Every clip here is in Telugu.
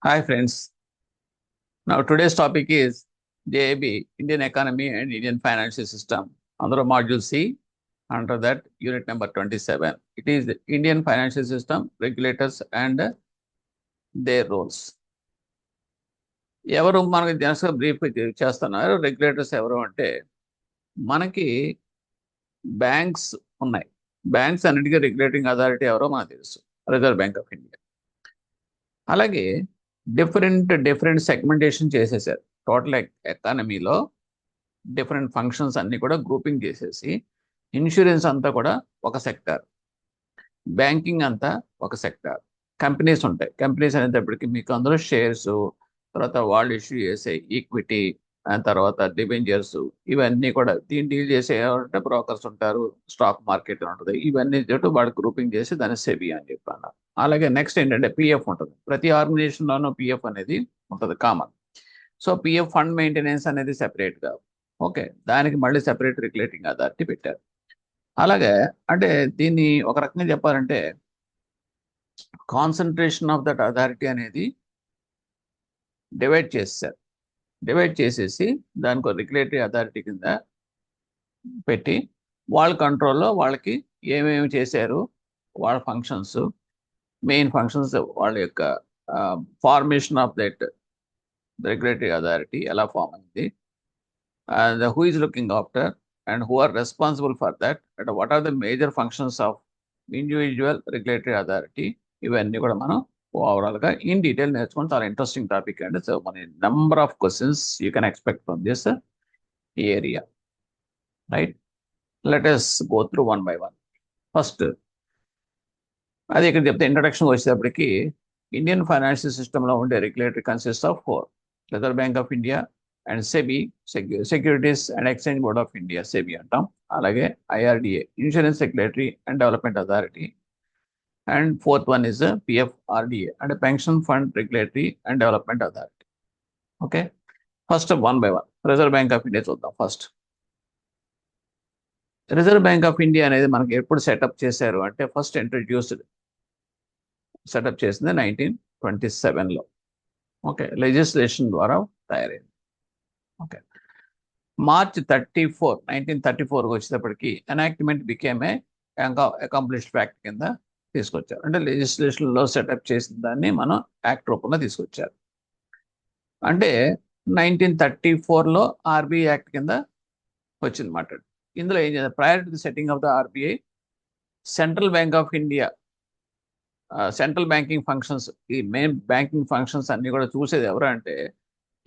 Hi friends. Now today's topic is JAB, Indian Economy and Indian Financial System. Under Module C, under that unit number 27. It is the Indian Financial System, regulators and their roles. ఎవరు మనకి జనరల్గా బ్రీఫ్ చేస్తున్నారు. రెగ్యులేటర్స్ ఎవరు అంటే మనకి బ్యాంక్స్ ఉన్నాయి. బ్యాంక్స్ అన్నిటికీ రెగ్యులేటింగ్ అథారిటీ ఎవరో మనకు తెలుసు, రిజర్వ్ బ్యాంక్ ఆఫ్ ఇండియా. అలాగే డిఫరెంట్ సెగ్మెంటేషన్ చేసేసారు. టోటల్ ఎకానమీలో డిఫరెంట్ ఫంక్షన్స్ అన్ని కూడా గ్రూపింగ్ చేసేసి, ఇన్సూరెన్స్ అంతా కూడా ఒక సెక్టార్, బ్యాంకింగ్ అంతా ఒక సెక్టార్, కంపెనీస్ ఉంటాయి. కంపెనీస్ అనేటప్పటికి మీకు అందులో షేర్స్, తర్వాత వాళ్ళు ఇష్యూ చేసే ఈక్విటీ, తర్వాత డిబెంచర్స్, ఇవన్నీ కూడా దీన్ని డీల్ చేసే ఎవరంటే బ్రోకర్స్ ఉంటారు, స్టాక్ మార్కెట్ ఉంటుంది. ఇవన్నీ చెట్టు వాడు గ్రూపింగ్ చేసి దాన్ని సెబీ అని చెప్పాను. అలాగే నెక్స్ట్ ఏంటంటే పిఎఫ్ ఉంటుంది. ప్రతి ఆర్గనైజేషన్లోనూ పిఎఫ్ అనేది ఉంటుంది common. So PF fund maintenance అనేది సెపరేట్గా, ఓకే, దానికి మళ్ళీ సెపరేట్ రెగ్యులేటింగ్ అథారిటీ పెట్టారు. అలాగే అంటే దీన్ని ఒక రకంగా చెప్పాలంటే కాన్సన్ట్రేషన్ ఆఫ్ దట్ అథారిటీ అనేది డివైడ్ చేశారు. డివైడ్ చేసేసి దానికి రెగ్యులేటరీ అథారిటీ కింద పెట్టి వాళ్ళ కంట్రోల్లో వాళ్ళకి ఏమేమి చేశారు, వాళ్ళ ఫంక్షన్స్, మెయిన్ ఫంక్షన్స్, వాళ్ళ యొక్క formation of that regulatory authority ఎలా ఫామ్ అయింది, and who is looking after and who are responsible for that, and what are the major functions of individual regulatory authority. ఇవన్నీ కూడా మనం ఓవరాల్గా ఇన్ డీటెయిల్ నేర్చుకుని చాలా ఇంట్రెస్టింగ్ టాపిక్ అండి. సో మన number of questions you can expect from this area, right? Let us go through one by one. First అది ఇక్కడ చెప్తే ఇంట్రడక్షన్ వచ్చేటప్పటికి ఇండియన్ ఫైనాన్షియల్ సిస్టంలో ఉండే regulatory consist of 4: reserve bank of India and SEBI, securities and exchange board of India, SEBI అంటాం. అలాగే IRDA, insurance regulatory and development authority. And fourth one is PFRDA అంటే pension fund regulatory and development authority. Okay, first one by one reserve bank of India చూద్దాం. First reserve bank of India అనేది మనకి ఎప్పుడు సెటప్ చేశారు అంటే ఫస్ట్ సెటప్ చేసింది 1927లో. ఓకే, లెజిస్లేషన్ ద్వారా తయారైంది. ఓకే, March 34, 1934 వచ్చేటప్పటికి enactment became a accomplished fact కింద తీసుకొచ్చారు. అంటే లెజిస్లేషన్లో సెటప్ చేసిన దాన్ని మనం యాక్ట్ రూపంలో తీసుకొచ్చారు. అంటే 1934లో ఆర్బీఐ యాక్ట్ కింద వచ్చిందన్నమాట. ఇందులో ఏం చేయాలి, prior to the setting off the RBI, central bank of India central banking functions, ఈ మెయిన్ బ్యాంకింగ్ ఫంక్షన్స్ అన్ని కూడా చూసేది ఎవరు అంటే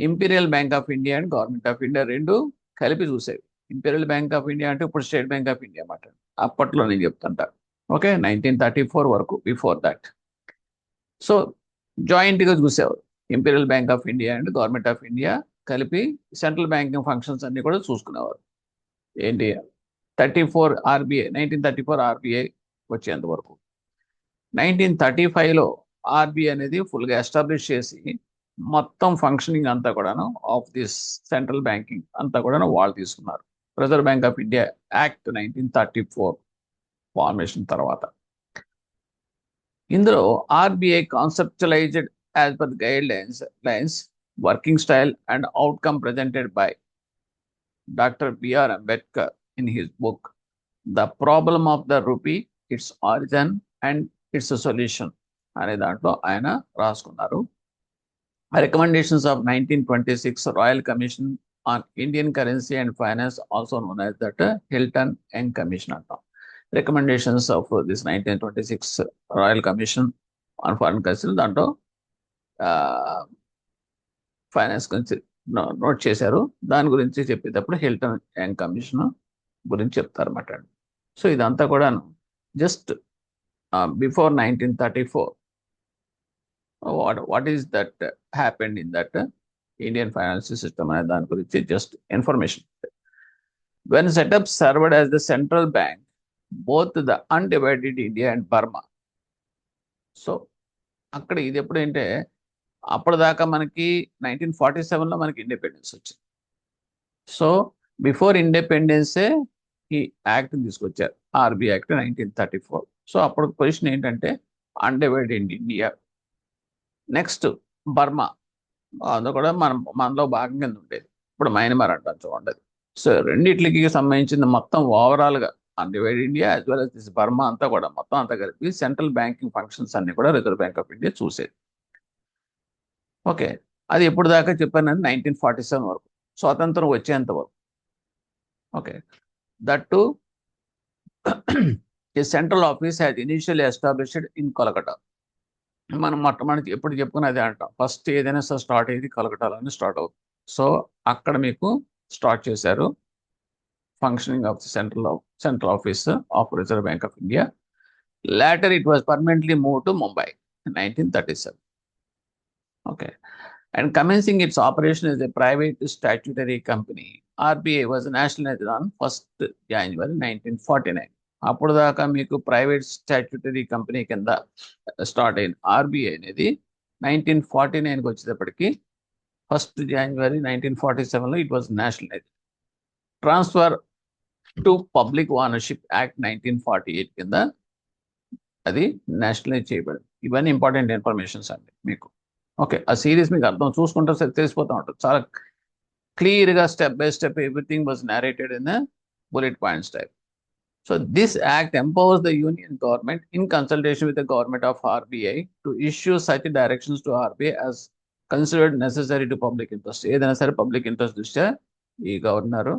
imperial bank of India and government of India రెండు కలిపి చూసేవి. ఇంపీరియల్ బ్యాంక్ ఆఫ్ ఇండియా అంటే ఇప్పుడు స్టేట్ బ్యాంక్ ఆఫ్ ఇండియా అన్నమాట, అప్పట్లో నేను చెప్తుంటా. ఓకే, 1934 వరకు, బిఫోర్ దాట్. సో జాయింట్గా చూసేవారు, imperial bank of India and government of India కలిపి సెంట్రల్ బ్యాంకింగ్ ఫంక్షన్స్ అన్ని కూడా చూసుకునేవారు. ఏంటి 34 ఆర్బీఐ, 1934 ఆర్బీఐ వచ్చేంత వరకు. 1935లో ఆర్బీఐ అనేది ఫుల్గా ఎస్టాబ్లిష్ చేసి మొత్తం ఫంక్షనింగ్ అంతా కూడాను ఆఫ్ దిస్ సెంట్రల్ బ్యాంకింగ్ అంతా కూడాను వాళ్ళు తీసుకున్నారు. Reserve bank of India act 1934 formation తర్వాత. ఇందులో RBI conceptualized as per guidelines, working style and outcome presented by doctor BR Ambedkar in his book the problem of the rupee, its origin and its solution అనే దాంట్లో ఆయన రాసుకున్నారు. Recommendations of 1926 Royal Commission on Indian Currency and Finance, also known as that Hilton Young Commission. Recommendations of this 1926 Royal Commission on Foreign Currency దాంట్లో ఫైనాన్స్ గురించి నోట్ చేశారు. దాని గురించి చెప్పేటప్పుడు హిల్టన్ యంగ్ కమిషన్ గురించి చెప్తారన్నమాట. సో ఇదంతా కూడా just before 1934 what is that happened in that Indian financial system అనే దాని గురించి just information. When set up served as the central bank both the undivided India and Burma. So అక్కడ ఇది ఎప్పుడంటే అప్పటిదాకా మనకి 1947లో మనకి ఇండిపెండెన్స్ వచ్చింది. సో బిఫోర్ ఇండిపెండెన్సే ఈ యాక్ట్ తీసుకొచ్చారు, ఆర్బీ యాక్ట్ 1934. సో అప్పుడు పొజిషన్ ఏంటంటే అన్డివైడెడ్ ఇండియా. నెక్స్ట్ బర్మా, అందులో కూడా మనలో భాగం కింద ఉండేది. ఇప్పుడు మయన్మార్ అంటాం చూడండి. సో రెండిట్లకి సంబంధించిన మొత్తం ఓవరాల్గా undivided India as well as this Burma అంతా కూడా మొత్తం అంతా కలిపి సెంట్రల్ బ్యాంకింగ్ ఫంక్షన్స్ అన్ని కూడా రిజర్వ్ బ్యాంక్ ఆఫ్ ఇండియా చూసేది. ఓకే, అది ఎప్పుడు దాకా చెప్పాను, 1947 వరకు, స్వాతంత్రం వచ్చేంత వరకు. Okay, that to a central office had initially established in Kolkata. మనం మొట్టమొదటి ఎప్పుడు చెప్పుకున్నది అంటాం, ఫస్ట్ ఏదైనా స్టార్ట్ అయ్యేది కలకటాలోనే స్టార్ట్ అవుతుంది. సో అక్కడ మీకు స్టార్ట్ చేశారు functioning of the central office of reserve bank of India. Later it was permanently moved to Mumbai in 1937. Okay, and commencing its operation as a private statutory company, RBI was nationalized on 1st January 1949. అప్పుడు దాకా మీకు ప్రైవేట్ స్టాట్యూటరీ కంపెనీ కింద స్టార్ట్ అయిన ఆర్బీఐ అనేది 1949కి వచ్చేటప్పటికి 1st January 1947లో it was nationalize. Transfer to public ownership act 1948 కింద అది నేషనలైజ్ చేయబడింది. ఇవన్నీ ఇంపార్టెంట్ ఇన్ఫర్మేషన్స్ అండి మీకు. ఓకే, ఆ సిరీస్ మీకు అర్థం చూసుకుంటే తెలిసిపోతూ ఉంటుంది చాలా క్లియర్గా, step by step everything was narrated in a bullet points type. So this act empowers the union government in consultation with the government of RBI to issue such directions to RBI as considered necessary to public interest. ఏదైనా సరే పబ్లిక్ ఇంట్రెస్ట్ దృష్ట్యా ఈ గవర్నర్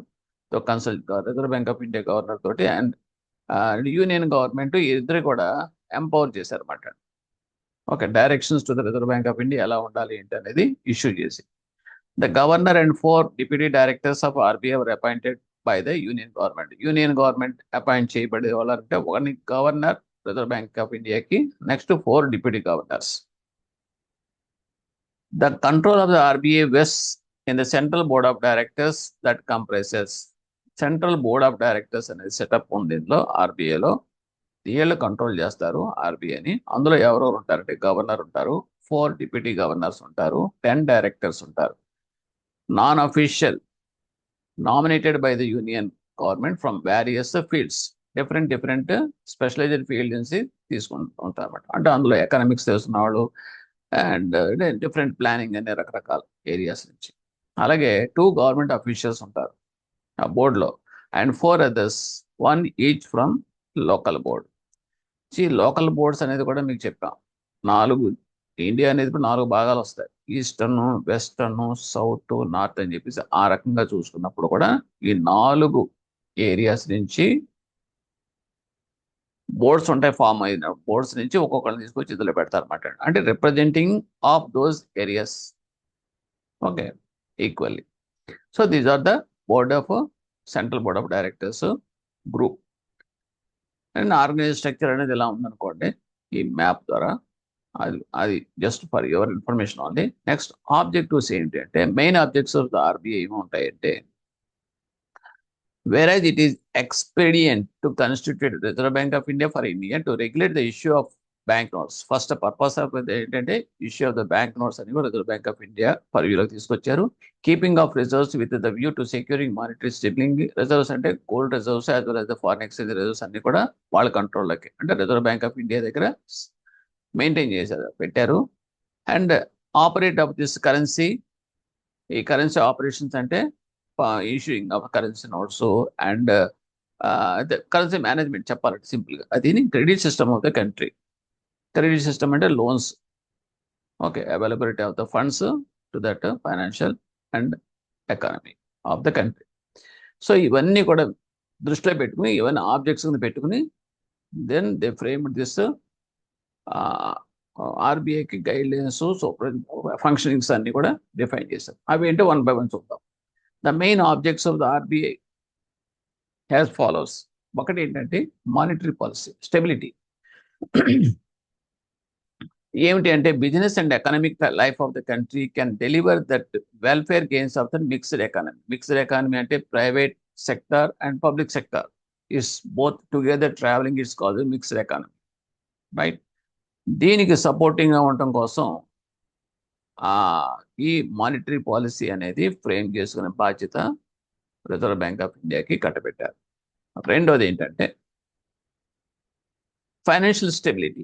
తో consult, reserve bank of India governor తోటి అండ్ యూనియన్ గవర్నమెంట్ ఇద్దరు కూడా ఎంపవర్ చేశారన్నమాట. Okay, directions to the reserve bank of India ఎలా ఉండాలి ఏంటి అనేది ఇష్యూ చేసి. The governor and 4 deputy directors of RBI were appointed by the union government. Union government appoint చేయబడే వాళ్ళంటే ఒకని గవర్నర్ రిజర్వ్ బ్యాంక్ ఆఫ్ ఇండియాకి, next 4 deputy governors. The control of the RBI west in the central board of directors that comprises. Central board of directors అనేది సెటప్ ఉంది ఇందులో ఆర్బీఐలో. వీళ్ళు కంట్రోల్ చేస్తారు ఆర్బీఐని. అందులో ఎవరెవరు ఉంటారంటే గవర్నర్ ఉంటారు, 4 డిప్యూటీ గవర్నర్స్ ఉంటారు, 10 డైరెక్టర్స్ ఉంటారు. Non official nominated by the union government from various fields. Different specialised field నుంచి తీసుకుంటూ ఉంటారు అనమాట. అంటే అందులో ఎకనామిక్స్ తెలుస్తున్న వాళ్ళు అండ్ డిఫరెంట్ ప్లానింగ్ అనే రకరకాల ఏరియాస్ నుంచి. అలాగే 2 గవర్నమెంట్ అఫీషియల్స్ ఉంటారు ఆ బోర్డులో and 4 others, 1 each from local board. Local boards అనేది కూడా మీకు చెప్పాం, 4 ఇండియా అనేది ఇప్పుడు 4 భాగాలు వస్తాయి, ఈస్టర్న్, వెస్టర్న్, సౌత్, నార్త్ అని చెప్పేసి. ఆ రకంగా చూసుకున్నప్పుడు కూడా ఈ 4 ఏరియాస్ నుంచి బోర్డ్స్ ఉంటాయి, ఫామ్ అయిన బోర్డ్స్ నుంచి ఒక్కొక్కరిని తీసుకొచ్చి ఇందులో పెడతారు అనమాట. అంటే representing of those areas. Okay, equally. So these are the board of central board of directors group. And organize structure అనేది ఎలా ఉందనుకోండి ఈ మ్యాప్ ద్వారా. అది just for your information only. Next objectives ఏంటి అంటే, main objectives of the RBI ఏముంటాయంటే, whereas it is expedient to constitute Reserve Bank of India for India to regulate the issue of bank notes. First purpose of ఏంటంటే issue of the bank notes అని కూడా రిజర్వ్ బ్యాంక్ ఆఫ్ ఇండియా పరివ్యూలోకి తీసుకొచ్చారు. Keeping of reserves with the view to securing monetary stability. Reserves అంటే gold reserves as well as the foreign exchange reserves అన్ని కూడా వాళ్ళ కంట్రోల్లోకి, అంటే రిజర్వ్ బ్యాంక్ ఆఫ్ ఇండియా దగ్గర మెయింటైన్ చేశారు, పెట్టారు. And operate of this currency. ఈ కరెన్సీ ఆపరేషన్స్ అంటే issuing of currency notes and currency management చెప్పాలంటే సింపుల్గా. అది credit system of the country. Credit system అంటే loans. Okay, availability of the funds to that financial and economy of the country. So ఇవన్నీ కూడా దృష్టిలో పెట్టుకుని, ఇవన్నీ ఆబ్జెక్ట్స్ పెట్టుకుని దెన్ దే ఫ్రేమ్ దిస్ ఆర్బీఐకి గైడ్ లైన్స్, ఫంక్షనింగ్స్ అన్ని కూడా డిఫైన్ చేశారు. అవి ఏంటో 1 by 1 చూద్దాం. The main objects of the RBI as follows. ఒకటి ఏంటంటే మానిటరీ పాలసీ స్టెబిలిటీ. ఏమిటి అంటే business and economic life of the country can deliver that welfare gains of the mixed economy. Mixed economy అంటే private sector and public sector is both together travelling, it's called mixed economy, right. దీనికి సపోర్టింగ్గా ఉండటం కోసం ఈ మానిటరీ పాలసీ అనేది ఫ్రేమ్ చేసుకునే బాధ్యత రిజర్వ్ బ్యాంక్ ఆఫ్ ఇండియాకి కట్టబెట్టారు. రెండోది ఏంటంటే ఫైనాన్షియల్ స్టెబిలిటీ.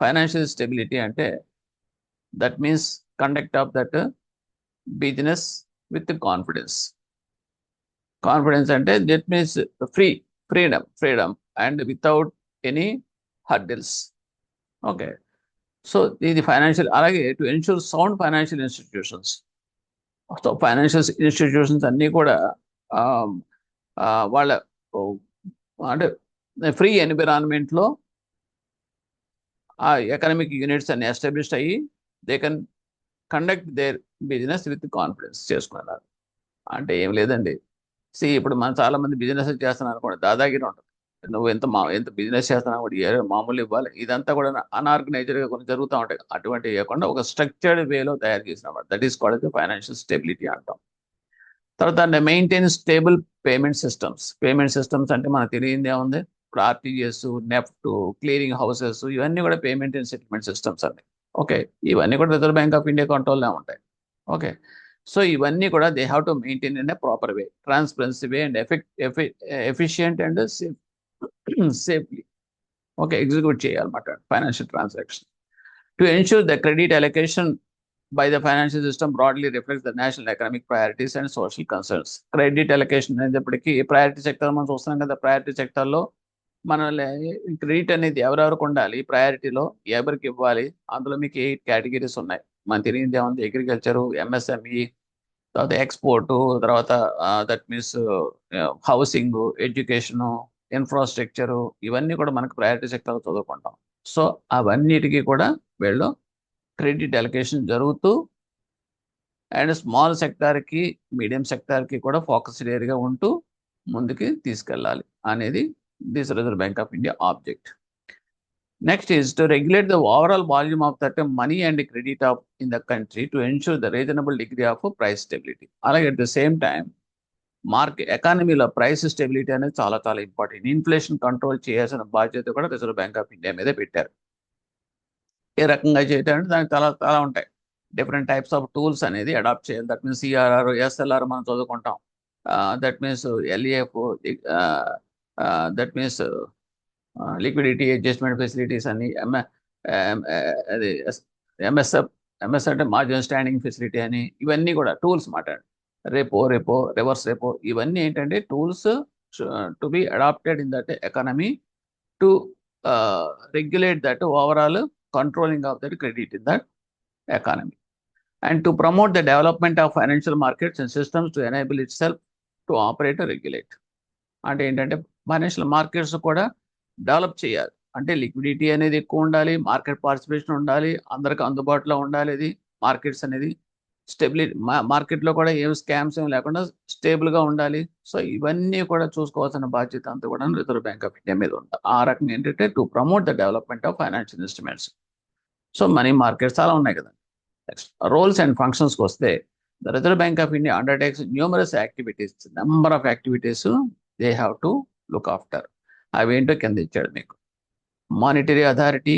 ఫైనాన్షియల్ స్టెబిలిటీ అంటే that means conduct of that business with confidence. Confidence అంటే that means freedom and without any hurdles. Okay. So ఇది ఫైనాన్షియల్, అలాగే to ensure sound financial institutions. So financial institutions అన్నీ కూడా వాళ్ళ అంటే ఫ్రీ ఎన్విరాన్మెంట్లో ఆ ఎకనామిక్ యూనిట్స్ అన్ని ఎస్టాబ్లిష్ అయ్యి they can conduct their business with confidence చేసుకున్నారు. అంటే ఏం లేదండి, ఇప్పుడు మనం చాలా మంది బిజినెస్ చేస్తున్నాం అనుకోండి, దాదాగిరి ఉంటుంది. నువ్వు ఎంత బిజినెస్ చేస్తున్నావు కూడా మామూలు ఇవ్వాలి, ఇదంతా కూడా అన్ఆర్గనైజ్డ్గా కొన్ని జరుగుతూ ఉంటాయి. అటువంటి కాకుండా ఒక స్ట్రక్చర్డ్ వేలో తయారు చేసినమాట, that is called financial stability అంటాం. తర్వాత మెయింటైన్ స్టేబుల్ పేమెంట్ సిస్టమ్స్ అంటే మనకు తెలియందే ఉంది. ఇప్పుడు ఆర్టీజీఎస్, నెఫ్ట్, క్లియరింగ్ హౌసెస్, ఇవన్నీ కూడా పేమెంట్ అండ్ సెటిల్మెంట్ సిస్టమ్స్ అండి. ఓకే, ఇవన్నీ కూడా రిజర్వ్ బ్యాంక్ ఆఫ్ ఇండియా కంట్రోల్లో ఉంటాయి. ఓకే, సో ఇవన్నీ కూడా they have to maintain in a proper way, transparency way and efficient and safely okay execute చేయాలన్నమాట financial transaction. To ensure the credit allocation by the financial system broadly reflects the national economic priorities and social concerns. Credit allocation అనేటప్పటికీ ప్రయారిటీ సెక్టర్ మనం చూస్తున్నాం కదా, ప్రయారిటీ సెక్టర్లో మన క్రెడిట్ అనేది ఎవరెవరికి ఉండాలి, ప్రయారిటీలో ఎవరికి ఇవ్వాలి, అందులో మీకు 8 కేటగిరీస్ ఉన్నాయి. మనకు తెలియదు ఏముంది, అగ్రికల్చరు, ఎంఎస్ఎంఈ, తర్వాత ఎక్స్పోర్టు, తర్వాత that means housing, education, infrastructure, ఇవన్నీ కూడా మనకు ప్రయారిటీ సెక్టర్లో చదువుకుంటాం. సో అవన్నిటికీ కూడా వీళ్ళు క్రెడిట్ అలొకేషన్ జరుగుతూ అండ్ స్మాల్ సెక్టార్కి, మీడియం సెక్టార్కి కూడా ఫోకస్డ్ ఏరియా ఉంటూ ముందుకి తీసుకెళ్ళాలి అనేది this reserve bank of India object. Next is to regulate the overall volume of that money and credit of in the country to ensure the reasonable degree of price stability. అలాగే అట్ ద సేమ్ టైం ఎకానమీలో ప్రైస్ స్టెబిలిటీ అనేది చాలా చాలా ఇంపార్టెంట్. ఇన్ఫ్లేషన్ కంట్రోల్ చేయాల్సిన బాధ్యత కూడా రిజర్వ్ బ్యాంక్ ఆఫ్ ఇండియా మీద పెట్టారు. ఏ రకంగా చేయటం దానికి చాలా చాలా ఉంటాయి, డిఫరెంట్ టైప్స్ ఆఫ్ టూల్స్ అనేది అడాప్ట్ చేయాలి. దట్ మీన్స్ సిఆర్ఆర్, ఎస్ఎల్ఆర్ మనం చదువుకుంటాం. That means LEF, that means liquidity adjustment facilities అని, అది ఎంఎస్ అంటే మార్జిన్ స్టాండింగ్ ఫెసిలిటీ అని, ఇవన్నీ కూడా టూల్స్ మాట. రెపో, రివర్స్ రెపో, ఇవన్నీ ఏంటంటే tools to be adopted in that economy to regulate that overall controlling of the credit in that economy and to promote the development of financial markets and systems to enable itself to operate and regulate. అంటే ఏంటంటే ఫైనాన్షియల్ మార్కెట్స్ కూడా డెవలప్ చేయాలి, అంటే లిక్విడిటీ అనేది ఎక్కువ ఉండాలి, మార్కెట్ పార్టిసిపేషన్ ఉండాలి, అందరికి అందుబాటులో ఉండాలి. ఇది మార్కెట్స్ అనేది స్టెబిలిటీ, మార్కెట్లో కూడా ఏం స్కామ్స్ ఏం లేకుండా స్టేబుల్గా ఉండాలి. సో ఇవన్నీ కూడా చూసుకోవాల్సిన బాధ్యత అంతా కూడా రిజర్వ్ బ్యాంక్ ఆఫ్ ఇండియా మీద ఉంది. ఆ రకంగా ఏంటంటే to promote the development of financial instruments. So money markets చాలా ఉన్నాయి కదా. నెక్స్ట్ రోల్స్ అండ్ ఫంక్షన్స్కి వస్తే the reserve bank of India undertakes numerous activities, number of activities they have to look after. అవేంటో కింద ఇచ్చాడు మీకు. Monetary authority,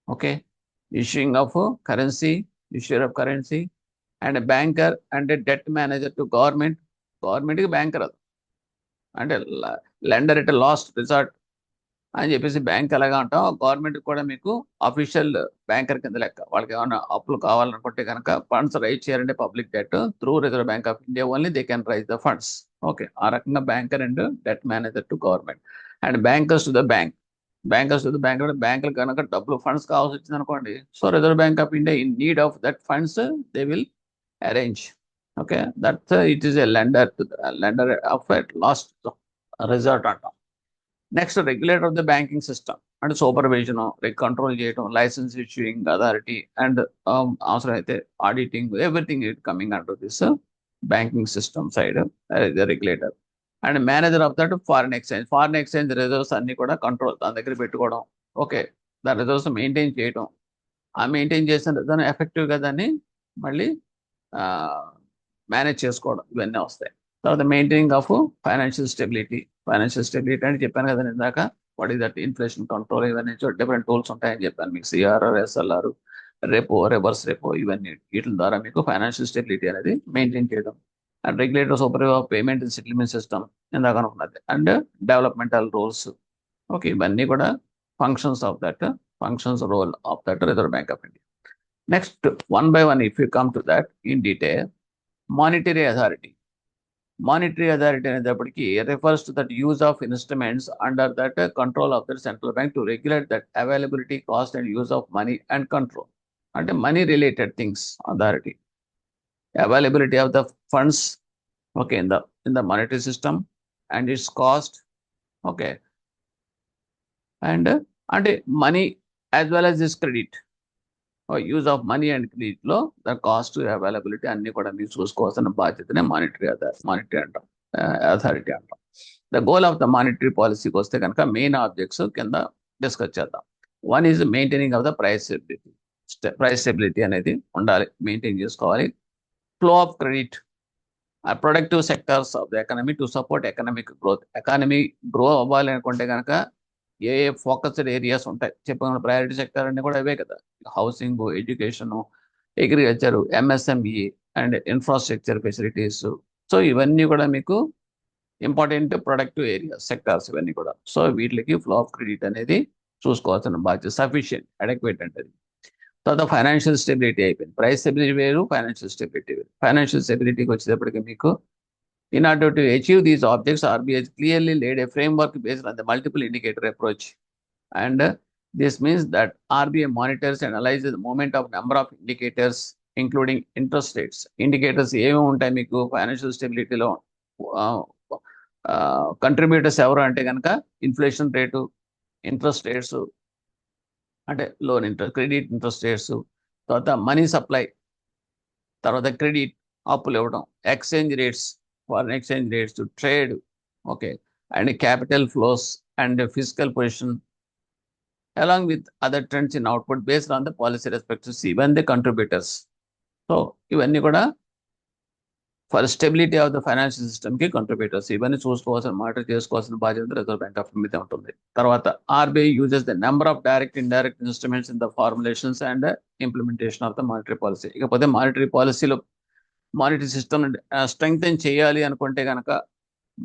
okay, issuing of currency, issuer of currency, and banker and debt manager to గవర్నమెంట్కి బ్యాంకర్ అది, అంటే లెండర్ ఎట్ లాస్ట్ రిసార్ట్ అని చెప్పేసి బ్యాంక్ ఎలాగా అంటాం, గవర్నమెంట్కి కూడా మీకు అఫీషియల్ బ్యాంకర్ కింద లెక్క. వాళ్ళకి ఏమైనా అప్పులు కావాలనుకుంటే కనుక ఫండ్స్ రైజ్ చేయాలంటే public debt through reserve bank of India only they can raise the funds. Okay, ఆ రకంగా banker and debt manager to government and bankers to the bank. బ్యాంకులు కనుక డబ్బులు ఫండ్స్ కావాల్సి వచ్చింది అనుకోండి, so reserve bank of India in need of that funds they will arrange. Okay, that it is a lender of at last resort అంటాం. Next regulator of the banking system అంటే సూపర్విజన్, కంట్రోల్ చేయడం, లైసెన్స్ ఇష్యూయింగ్ అథారిటీ అండ్ అవసరం అయితే auditing, everything it coming under this banking system side the regulator. And manager of that foreign exchange reserves అన్ని కూడా కంట్రోల్ దాని దగ్గర పెట్టుకోవడం. ఓకే, దాని రిజర్వ్స్ మెయింటైన్ చేయడం, ఆ మెయింటైన్ చేసిన దాన్ని ఎఫెక్టివ్గా దాన్ని మళ్ళీ మేనేజ్ చేసుకోవడం, ఇవన్నీ వస్తాయి. తర్వాత మెయింటైనింగ్ ఆఫ్ ఫైనాన్షియల్ స్టెబిలిటీ అంటే చెప్పాను కదా ఇందాక, what is that inflation control, ఇవన్నీ డిఫరెంట్ టూల్స్ ఉంటాయని చెప్పాను మీకు. CRR, SLR, repo, reverse repo, ఇవన్నీ వీటి ద్వారా మీకు ఫైనాన్షియల్ స్టెబిలిటీ అనేది మెయింటైన్ చేయడం. And regulator super of payment and settlement system ఇందాక అనుకున్నది, అండ్ డెవలప్మెంటల్ రోల్స్. ఓకే, ఇవన్నీ కూడా functions role of that reserve bank of India. Next, one by one, if you come to that in detail, monetary authority. Monetary authority అనేటప్పటికి refers to that use of instruments under that control of the central bank to regulate that availability, cost and use of money and control. అంటే money related things, authority. Availability of the funds, okay, in the monetary system and its cost, okay, and అంటే money as well as this credit. Use of money and credit లో ద కాస్ట్ అవైలబిలిటీ అన్ని కూడా మీరు చూసుకోవాల్సిన బాధ్యతనే మానిటరీ అంటాం, అథారిటీ అంటాం. The goal of the monetary పాలసీకి వస్తే కనుక మెయిన్ ఆబ్జెక్ట్స్ కింద డిస్కస్ చేద్దాం. One is maintaining of the price stability. Price stability అనేది ఉండాలి, మెయింటైన్ చేసుకోవాలి. Flow of credit, productive sectors of the economy to support economic growth. Economy grow అవ్వాలి అనుకుంటే కనుక ఏ ఫోకస్డ్ ఏరియాస్ ఉంటాయి చెప్పిన ప్రయారిటీ సెక్టర్ అన్ని కూడా అవే కదా, housing, education, agriculture, MSME and infrastructure facilities. So ఇవన్నీ కూడా మీకు ఇంపార్టెంట్ ప్రొడక్టివ్ ఏరియాస్, సెక్టార్స్ ఇవన్నీ కూడా. సో వీటికి ఫ్లో ఆఫ్ క్రెడిట్ అనేది చూసుకోవాల్సిన బాధ్యత, సఫిషియెంట్, అడెక్వేట్ అంటే. తర్వాత ఫైనాన్షియల్ స్టెబిలిటీ అయిపోయింది. ప్రైస్ స్టెబిలిటీ వేరు, ఫైనాన్షియల్ స్టెబిలిటీ వేరు. ఫైనాన్షియల్ స్టెబిలిటీకి వచ్చేటప్పటికి మీకు in order to achieve these objects, RBI has clearly laid a framework based on the multiple indicator approach. And this means that RBI monitors and analyzes the movement of number of indicators, including interest rates. Indicators ఏమేమి ఉంటాయి మీకు ఫైనాన్షియల్ స్టెబిలిటీలో? కంట్రిబ్యూటర్స్ ఎవరు అంటే కనుక ఇన్ఫ్లేషన్ రేటు, ఇంట్రెస్ట్ రేట్స్ అంటే loan interest, credit interest rates, తర్వాత మనీ సప్లై, తర్వాత క్రెడిట్ అప్పులు ఇవ్వడం, exchange rates, foreign exchange rates to trade, okay, and capital flows and fiscal position, along with other trends in output based on the policy respectives, even the contributors. So ఇవన్నీ కూడా for stability of the financial system కి కంట్రిబ్యూటర్స్. ఇవన్నీ చూసుకోవాల్సిన, మానిటర్ చేసుకోవాల్సిన బాధ్యత రిజర్వ్ బ్యాంక్ ఆఫ్ ఇండియా ఉంటుంది. తర్వాత RBI uses the number of direct indirect instruments in the formulations and implementation of the monetary policy. ఇకపోతే మానిటరీ పాలసీలో మానిటరీ సిస్టమ్ స్ట్రెంగ్తెన్ చేయాలి అనుకుంటే కనుక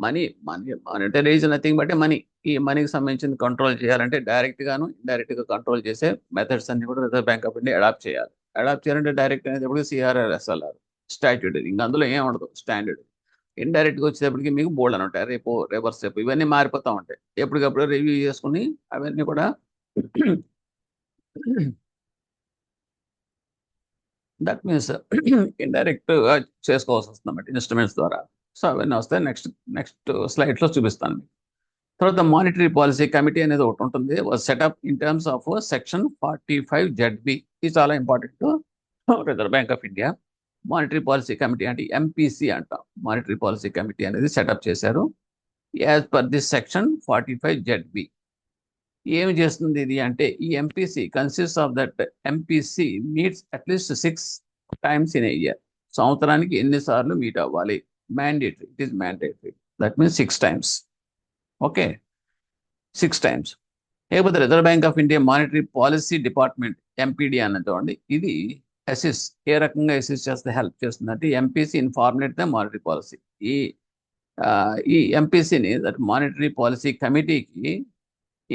monetary is nothing but money. ఈ మనీకి సంబంధించిన కంట్రోల్ చేయాలంటే డైరెక్ట్ గాను ఇండైరెక్ట్ గా కంట్రోల్ చేసే మెథడ్స్ అన్ని కూడా reserve bank of India adopt చేయాలి. అడాప్ట్ చేయాలంటే డైరెక్ట్ అనేటప్పుడు సిఆర్ఆర్, ఎస్ఎల్ఆర్, స్టాట్యూటరీ, ఇంకా అందులో ఏం ఉండదు, స్టాండర్డ్. ఇండైరెక్ట్ గా వచ్చేటప్పటికి మీకు బోల్డ్ అని ఉంటాయి, రేపో, రివర్స్ రేపు, ఇవన్నీ మారిపోతూ ఉంటాయి. ఎప్పటికప్పుడు రివ్యూ చేసుకుని అవన్నీ కూడా దట్ మీన్స్ ఇండైరెక్ట్ గా చేసుకోవాల్సి వస్తుంది అన్నమాట ఇన్స్ట్రుమెంట్స్ ద్వారా. సో అవన్నీ వస్తాయి, నెక్స్ట్ స్లైడ్లో చూపిస్తాను మీకు. తర్వాత మానిటరీ పాలసీ కమిటీ అనేది ఒకటి ఉంటుంది, setup in terms of section 45 ZB. ఇది చాలా important. Reserve bank of India monetary policy committee అంటే ఎంపీసీ అంటాం. మానిటరీ పాలసీ కమిటీ అనేది సెటప్ చేశారు as per this section 45 ZB. ఏమి చేస్తుంది ఇది అంటే, ఈ MPC consist of that MPC meets at least 6 times in a year. సంవత్సరానికి ఎన్నిసార్లు మీట్ అవ్వాలి? Mandatory, it is mandatory. That means 6 times. Okay, 6 times. లేకపోతే reserve bank of India monetary policy department, MPD అన్నది, ఇది అసిస్ట్, ఏ రకంగా అసిస్ట్ చేస్తే హెల్ప్ చేస్తుందంటే MPC in formulate the monetary policy. ఈ ఎంపీసీని, దట్ మానిటరీ పాలసీ కమిటీకి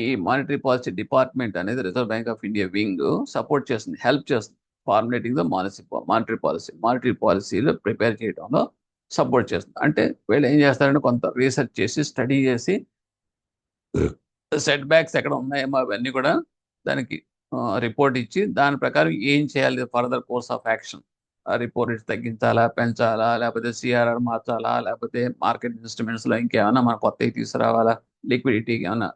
ఈ మానిటరీ పాలసీ డిపార్ట్మెంట్ అనేది reserve bank of India wing support చేస్తుంది, హెల్ప్ చేస్తుంది. ఫార్ములేటింగ్ ద మానిటరీ పాలసీలో ప్రిపేర్ చేయడంలో సపోర్ట్ చేస్తుంది. అంటే వీళ్ళు ఏం చేస్తారంటే కొంత రీసెర్చ్ చేసి, స్టడీ చేసి, సెట్ బ్యాక్స్ ఎక్కడ ఉన్నాయేమో అవన్నీ కూడా దానికి రిపోర్ట్ ఇచ్చి, దాని ప్రకారం ఏం చేయాలి, further course of action. Report తగ్గించాలా, పెంచాలా, లేకపోతే సిఆర్ఆర్ మార్చాలా, లేకపోతే మార్కెట్ ఇన్స్ట్రుమెంట్స్లో ఇంకేమైనా మన కొత్తవి తీసుకురావాలా, లిక్విడిటీకి ఏమైనా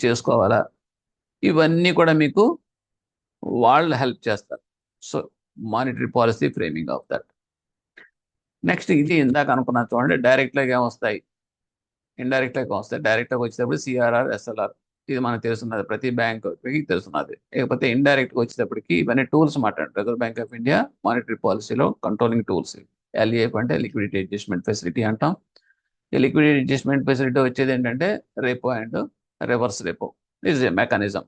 చేసుకోవాలా, ఇవన్నీ కూడా మీకు వాళ్ళు హెల్ప్ చేస్తారు. So monetary policy framing of that. Next ఇది ఇందాక అనుకున్నా చూడండి, డైరెక్ట్గా ఏమొస్తాయి, ఇండైరెక్ట్గా వస్తాయి. డైరెక్ట్గా వచ్చేటప్పుడు సిఆర్ఆర్, ఎస్ఎల్ఆర్, ఇది మనకు తెలుస్తున్నది, ప్రతి బ్యాంక్కి తెలుస్తున్నది. లేకపోతే ఇండైరెక్ట్గా వచ్చేటప్పటికి ఇవన్నీ టూల్స్ మాట. Reserve bank of India monetary పాలసీలో కంట్రోలింగ్ టూల్స్. ఎల్ఈఎఫ్ అంటే లిక్విడిటీ అడ్జస్ట్మెంట్ ఫెసిలిటీ అంటాం. ఈ లిక్విడిటీ అడ్జస్ట్మెంట్ ఫెసిలిటీ వచ్చేది ఏంటంటే repo and reverse repo is a mechanism.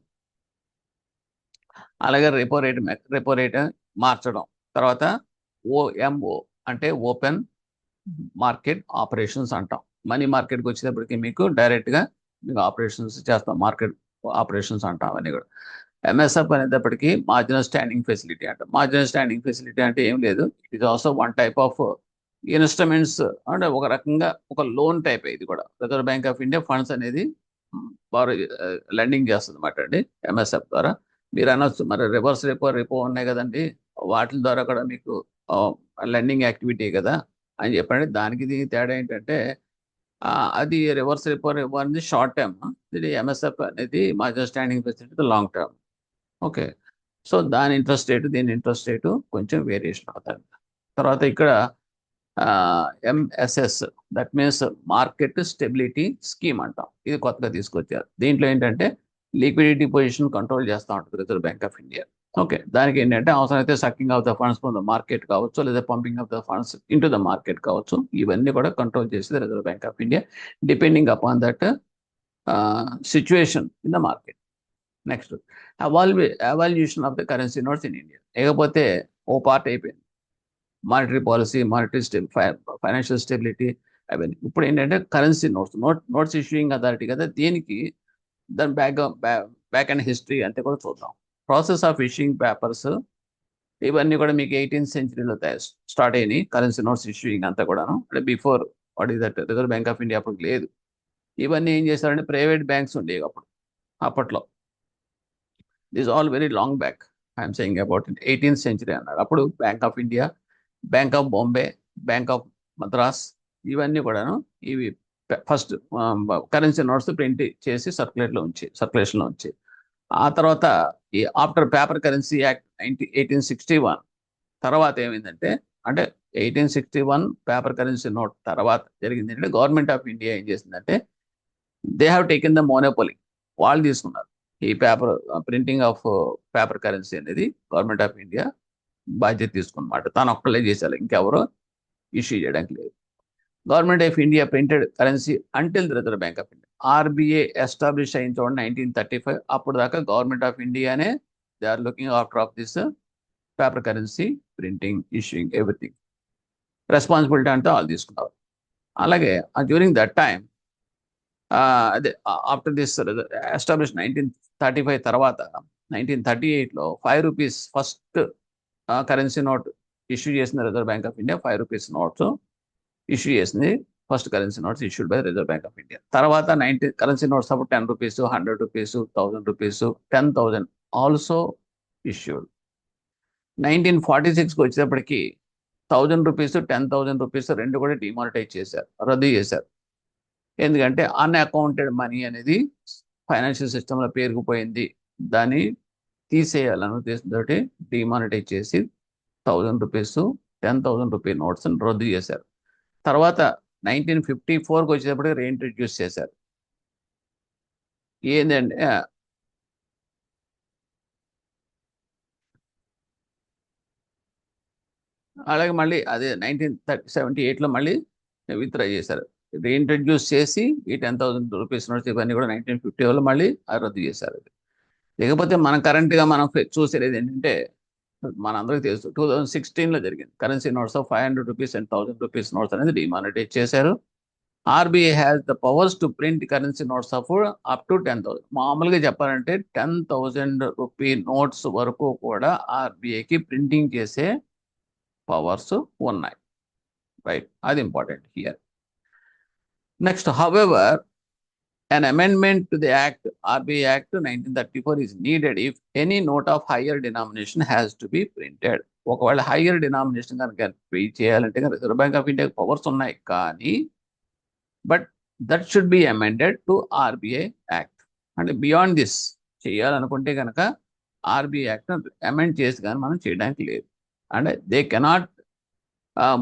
అలాగే రెపో రేట్ మార్చడం. తర్వాత ఓఎంఓ అంటే ఓపెన్ మార్కెట్ ఆపరేషన్స్ అంటాం. మనీ మార్కెట్కి వచ్చేటప్పటికి మీకు డైరెక్ట్గా మీకు ఆపరేషన్స్ చేస్తాం, మార్కెట్ ఆపరేషన్స్ అంటాం అవన్నీ కూడా. ఎంఎస్ఎఫ్ అనేటప్పటికీ మార్జినల్ స్టాండింగ్ ఫెసిలిటీ అంట. మార్జినల్ స్టాండింగ్ ఫెసిలిటీ అంటే ఏం లేదు, it is also one type of instruments, అంటే ఒక రకంగా ఒక లోన్ టైప్. ఇది కూడా reserve bank of India funds అనేది బారో లెండింగ్ చేస్తుంది అనమాట అండి ఎంఎస్ఎఫ్ ద్వారా. మీరు అనొచ్చు మరి రివర్స్ రెపో ఉన్నాయి కదండి, వాటి ద్వారా కూడా మీకు లెండింగ్ యాక్టివిటీ కదా అని చెప్పండి. దానికి దీనికి తేడా ఏంటంటే అది రివర్స్ రెపో అనేది షార్ట్ టర్మ్, ఇది ఎంఎస్ఎఫ్ అనేది marginal standing facility long term. Okay, so దాని ఇంట్రెస్ట్ రేటు దీని ఇంట్రెస్ట్ రేటు కొంచెం వేరియేషన్ అవుతుంది. తర్వాత ఇక్కడ MSS, that means market stability scheme అంటాం. ఇది కొత్తగా తీసుకొచ్చారు. దీంట్లో ఏంటంటే లిక్విడిటీ పొజిషన్ కంట్రోల్ చేస్తూ ఉంటుంది reserve bank of India. Okay, దానికి ఏంటంటే అవసరమైతే sucking of the funds from the market కావచ్చు, లేదా pumping of the funds in the market కావచ్చు, ఇవన్నీ కూడా కంట్రోల్ చేసేది reserve bank of India, depending upon that situation in the market. Next evaluation of the currency notes in India. లేకపోతే ఓ పార్ట్ అయిపోయింది మానిటరీ పాలసీ, ఫైనాన్షియల్ స్టెబిలిటీ అవన్నీ. ఇప్పుడు ఏంటంటే కరెన్సీ నోట్స్ ఇష్యూయింగ్ అథారిటీ కదా, దీనికి దాని బ్యాక్ అండ్ హిస్టరీ అంతే కూడా చూద్దాం. ప్రాసెస్ ఆఫ్ ఇష్యూయింగ్ పేపర్స్ ఇవన్నీ కూడా మీకు 18th సెంచరీలో స్టార్ట్ అయినాయి. కరెన్సీ నోట్స్ ఇష్యూయింగ్ అంతా కూడాను, అంటే before what is that reserve bank of India అప్పుడు లేదు. ఇవన్నీ ఏం చేస్తారంటే ప్రైవేట్ బ్యాంక్స్ ఉండేవి అప్పట్లో. This all very long back, I'm saying about 18th century అన్నారు. అప్పుడు bank of India, bank of Bombay, bank of Madras, ఇవన్నీ కూడాను ఇవి ఫస్ట్ కరెన్సీ నోట్స్ ప్రింట్ చేసి సర్క్యులేషన్లో ఉంచి ఆ తర్వాత ఈ ఆఫ్టర్ పేపర్ కరెన్సీ యాక్ట్ 1861 తర్వాత ఏమైందంటే, అంటే 1861 పేపర్ కరెన్సీ నోట్ తర్వాత జరిగింది అంటే గవర్నమెంట్ ఆఫ్ ఇండియా ఏం చేసిందంటే they have taken the monopoly. వాళ్ళు తీసుకున్నారు ఈ ప్రింటింగ్ ఆఫ్ పేపర్ కరెన్సీ అనేది. గవర్నమెంట్ ఆఫ్ ఇండియా బాధ్యత తీసుకున్నమాట, తాను ఒక్కళ్ళే చేశారు, ఇంకెవరో ఇష్యూ చేయడానికి లేదు. Government of India printed currency until the reserve bank of India. RBI establish అయిన చూడండి 1935. అప్పుడు దాకా గవర్నమెంట్ ఆఫ్ ఇండియానే they are looking after of this paper currency printing, issuing, everything. Responsibility అంతా వాళ్ళు తీసుకున్నారు. అలాగే డ్యూరింగ్ దట్ టైం అదే ఆఫ్టర్ దిస్ ఎస్టాబ్లిష్ 1935 తర్వాత 1938లో 5 rupees first currency note issue చేసింది reserve bank of India. 5 rupees notes issue చేసింది, first currency notes issued by reserve bank of India. తర్వాత కరెన్సీ నోట్స్ అప్పుడు 10 rupees, 100 rupees, 1000 rupees, 10,000 also issued. 1946కి వచ్చేటప్పటికి 1000 రూపీస్, 10,000 రూపీస్ రెండు కూడా డిమానిటైజ్ చేశారు, రద్దు చేశారు. ఎందుకంటే అన్అకౌంటెడ్ మనీ అనేది ఫైనాన్షియల్ సిస్టంలో పేరుకుపోయింది, దాన్ని తీసేయాలనే ఉద్దేశంతో డిమానిటైజ్ చేసి 1000 రూపీస్, 10,000 రూపీ నోట్స్ రద్దు చేశారు. తర్వాత 1954కి వచ్చేటప్పటికి రీఇంట్రడ్యూస్ చేశారు. ఏంటంటే అలాగే మళ్ళీ అదే 1978లో మళ్ళీ విత్డ్రా చేశారు, రీఇంట్రడ్యూస్ చేసి ఈ 10,000 రూపీస్ నోట్స్ ఇవన్నీ కూడా 1950లో మళ్ళీ రద్దు చేశారు. లేకపోతే మనం కరెంట్గా మనం చూసేది ఏంటంటే మనందరికీ తెలుసు 2016లో జరిగింది. Currency notes of 500 rupees and 1000 rupees notes అనేది డిమానిటైజ్ చేశారు. RBI has the powers to print currency notes of up to 10,000. మామూలుగా చెప్పాలంటే 10,000 రూపీ నోట్స్ వరకు కూడా ఆర్బీఐకి ప్రింటింగ్ చేసే పవర్స్ ఉన్నాయి. రైట్, అది important here. Next, however an amendment to the Act, RBI Act 1934 is needed if any note of higher denomination has to be printed. ఒకవేళ హైయర్ డినామినేషన్ కనుక పే చేయాలంటే రిజర్వ్ బ్యాంక్ ఆఫ్ ఇండియాకి పవర్స్ ఉన్నాయి, కానీ but that should be amended to RBI act. అంటే బియాండ్ దిస్ చేయాలనుకుంటే కనుక ఆర్బీఐ యాక్ట్ అమెండ్ చేసి కానీ మనం చేయడానికి లేదు. అంటే దే కెనాట్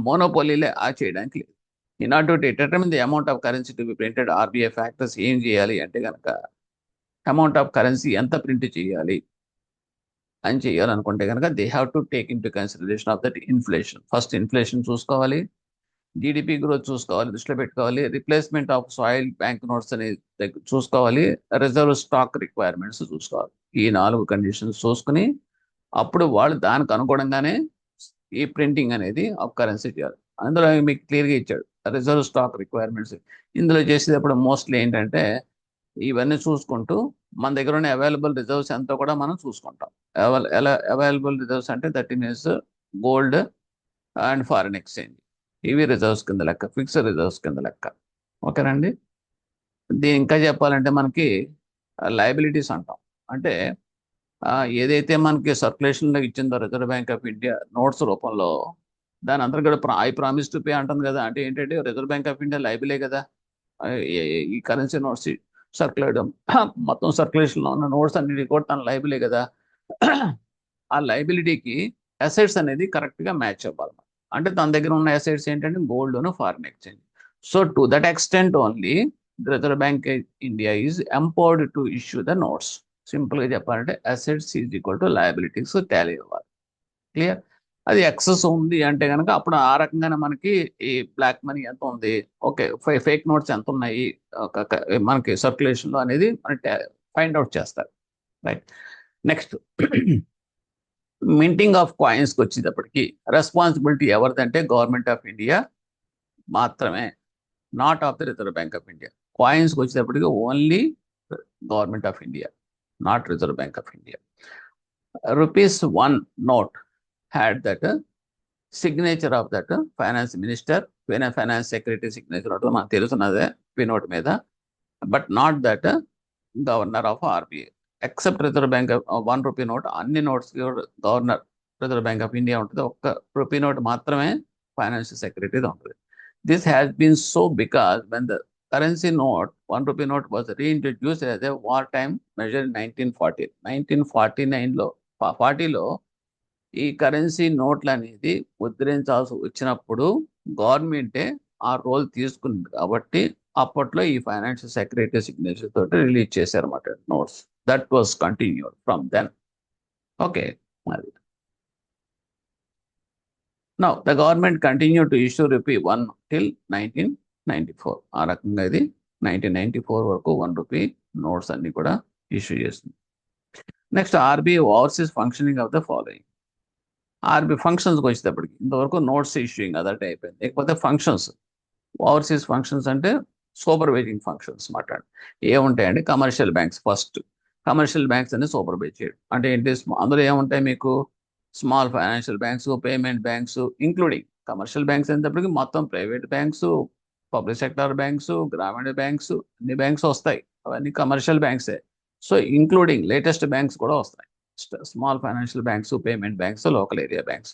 మోనోపోలీలే చేయడానికి లేదు. In order to determine the amount of currency to be printed, RBI factors ఏం చేయాలి అంటే కనుక అమౌంట్ ఆఫ్ కరెన్సీ ఎంత ప్రింట్ చేయాలి అని చేయాలనుకుంటే కనుక they have to take in to consideration of that inflation. First inflation చూసుకోవాలి, జీడిపి గ్రోత్ చూసుకోవాలి, దృష్టిలో పెట్టుకోవాలి, replacement of soil bank notes అనేది చూసుకోవాలి, రిజర్వ్ స్టాక్ రిక్వైర్మెంట్స్ చూసుకోవాలి. ఈ 4 కండిషన్స్ చూసుకుని అప్పుడు వాళ్ళు దానికి అనుగుణంగానే ఈ ప్రింటింగ్ అనేది ఆఫ్ కరెన్సీ చేయాలి. అందులో మీకు క్లియర్గా ఇచ్చాడు రిజర్వ్ స్టాక్ రిక్వైర్మెంట్స్. ఇందులో చేసేటప్పుడు మోస్ట్లీ ఏంటంటే ఇవన్నీ చూసుకుంటూ మన దగ్గర ఉన్న అవైలబుల్ రిజర్వ్స్ ఎంతో కూడా మనం చూసుకుంటాం. అవైలబుల్ రిజర్వ్స్ అంటే that means gold and foreign exchange, ఇవి రిజర్వ్స్ కింద లెక్క, ఫిక్స్డ్ రిజర్వ్స్ కింద లెక్క. ఓకేనండి. దీని ఇంకా చెప్పాలంటే మనకి లయబిలిటీస్ అంటాం. అంటే ఏదైతే మనకి సర్క్యులేషన్లో ఇచ్చిందో reserve bank of India notes రూపంలో, దాని అంతా కూడా ఐ ప్రామిస్ టు పే అంటుంది కదా. అంటే ఏంటంటే రిజర్వ్ బ్యాంక్ ఆఫ్ ఇండియా లైబిలే కదా. ఈ కరెన్సీ నోట్స్ సర్క్యులేట్ మొత్తం సర్క్యులేషన్లో ఉన్న నోట్స్ అన్నిటి కూడా తన లైబిలే కదా. ఆ లైబిలిటీకి అసెట్స్ అనేది కరెక్ట్గా మ్యాచ్ అవ్వాలన్నమాట. అంటే తన దగ్గర ఉన్న అసెట్స్ ఏంటంటే gold foreign exchange. So to that extent only the reserve bank India is empowered to issue the notes. సింపుల్గా చెప్పాలంటే assets is equal to liabilities Tally అవ్వాలి. క్లియర్. అది ఎక్సెస్ ఉంది అంటే కనుక అప్పుడు ఆ రకంగానే మనకి ఈ బ్లాక్ మనీ ఎంత ఉంది, ఓకే, ఫేక్ నోట్స్ ఎంత ఉన్నాయి మనకి సర్క్యులేషన్లో అనేది ఫైండ్ అవుట్ చేస్తారు. రైట్. నెక్స్ట్ మింటింగ్ ఆఫ్ కాయిన్స్కి వచ్చేటప్పటికి రెస్పాన్సిబిలిటీ ఎవరిదంటే గవర్నమెంట్ ఆఫ్ ఇండియా మాత్రమే, not of the reserve bank of India. కాయిన్స్కి వచ్చేటప్పటికి only government of India, not reserve bank of India. ₹1 note had that signature of that finance minister, finance secretary signature మనకు తెలుసున్నదే నోట్ మీద, but not that governor of RBI. Except reserve bank ₹1 note, అన్ని notes governor reserve bank of India ఉంటుంది, ఒక్క రూపీ నోట్ మాత్రమే ఫైనాన్షియల్ సెక్రటరీ ఉంటుంది. This has been so because when the currency note ₹1 note was reintroduced as a wartime measure in 1940. 1949లో 40లో ఈ కరెన్సీ నోట్లు అనేది ముద్రించాల్సి వచ్చినప్పుడు గవర్నమెంటే ఆ రోల్ తీసుకుంది కాబట్టి అప్పట్లో ఈ ఫైనాన్షియల్ సెక్రటరీ సిగ్నేచర్ తోటి రిలీజ్ చేశారన్నమాట notes. That was continued from then. Okay. అది now the government continue to issue ₹1 till 1994. ఆ రకంగా ఇది 1994 వరకు ₹1 నోట్స్ అన్ని కూడా ఇష్యూ చేస్తుంది. Next RBI overseas functioning of the following. RBI ఫంక్షన్స్కి వచ్చేటప్పటికి ఇంతవరకు నోట్స్ ఇష్యూయింగ్ అదటే అయిపోయింది. లేకపోతే ఫంక్షన్స్, ఓవర్సీస్ ఫంక్షన్స్ అంటే సూపర్వైజింగ్ ఫంక్షన్స్ మాట్లాడు ఏముంటాయండి. Commercial banks, first commercial banks అన్ని సూపర్వైజ్ చేయడం అంటే ఏంటి, అందులో ఏముంటాయి మీకు small financial banks, payment banks, including commercial banks అయినప్పటికీ మొత్తం private banks, public sector banks, గ్రామీణ బ్యాంక్స్, అన్ని బ్యాంక్స్ వస్తాయి, అవన్నీ కమర్షియల్ బ్యాంక్సే. సో ఇంక్లూడింగ్ లేటెస్ట్ బ్యాంక్స్ కూడా వస్తాయి, small financial banks, payment banks, local area banks,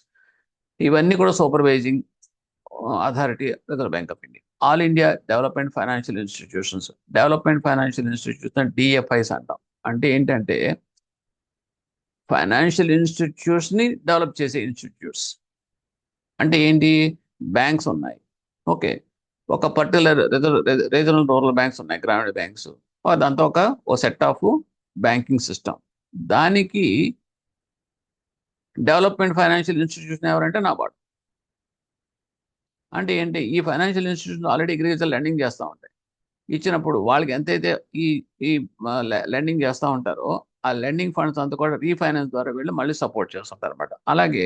ఇవన్నీ కూడా supervising authority reserve bank of India. All India development financial institutions, development financial institution DFIs అంటాం. అంటే ఏంటంటే ఫైనాన్షియల్ ఇన్స్టిట్యూట్స్ ని డెవలప్ చేసే ఇన్స్టిట్యూట్స్. అంటే ఏంటి, బ్యాంక్స్ ఉన్నాయి, ఓకే, ఒక పర్టికులర్ రీజనల్ రూరల్ బ్యాంక్స్ ఉన్నాయి, గ్రామీణ బ్యాంక్స్, దాంతో ఒక సెట్ ఆఫ్ బ్యాంకింగ్ సిస్టమ్. దానికి డెవలప్మెంట్ ఫైనాన్షియల్ ఇన్స్టిట్యూషన్ ఎవరంటే నాబార్డ్. అంటే ఏంటి, ఈ financial institution already agriculture lending చేస్తూ ఉంటాయి. ఇచ్చినప్పుడు వాళ్ళకి ఎంతైతే ఈ ఈ లెండింగ్ చేస్తూ ఉంటారో ఆ లెండింగ్ ఫండ్స్ అంతా కూడా రీఫైనాన్స్ ద్వారా వెళ్ళి మళ్ళీ సపోర్ట్ చేస్తుంటారు అనమాట. అలాగే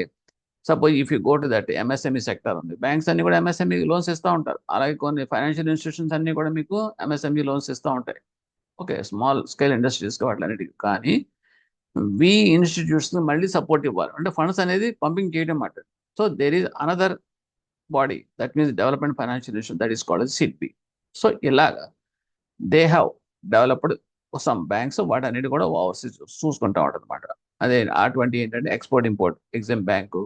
suppose if you go to that MSME sector ఉంది, బ్యాంక్స్ అన్ని కూడా ఎంఎస్ఎంఈ లోన్స్ ఇస్తూ ఉంటారు. అలాగే కొన్ని ఫైనాన్షియల్ ఇన్స్టిట్యూషన్స్ అన్ని కూడా మీకు ఎంఎస్ఎంఈ లోన్స్ ఇస్తూ ఉంటాయి, ఓకే, స్మాల్ స్కేల్ ఇండస్ట్రీస్కి వాటిలన్నిటికీ. కానీ వి ఇన్స్టిట్యూట్స్ మళ్ళీ సపోర్ట్ ఇవ్వాలి అంటే ఫండ్స్ అనేది పంపింగ్ చేయడం మాట. So there is another body that means development financial institution that is called SIDBI. So ఇలాగా they have developed some banks, వాటన్నిటి కూడా ఓవర్సీస్ చూసుకుంటూ ఉంటుంది అనమాట. అదే అటువంటి ఏంటంటే ఎక్స్పోర్ట్ ఇంపోర్ట్ ఎగ్జిమ్ బ్యాంకు,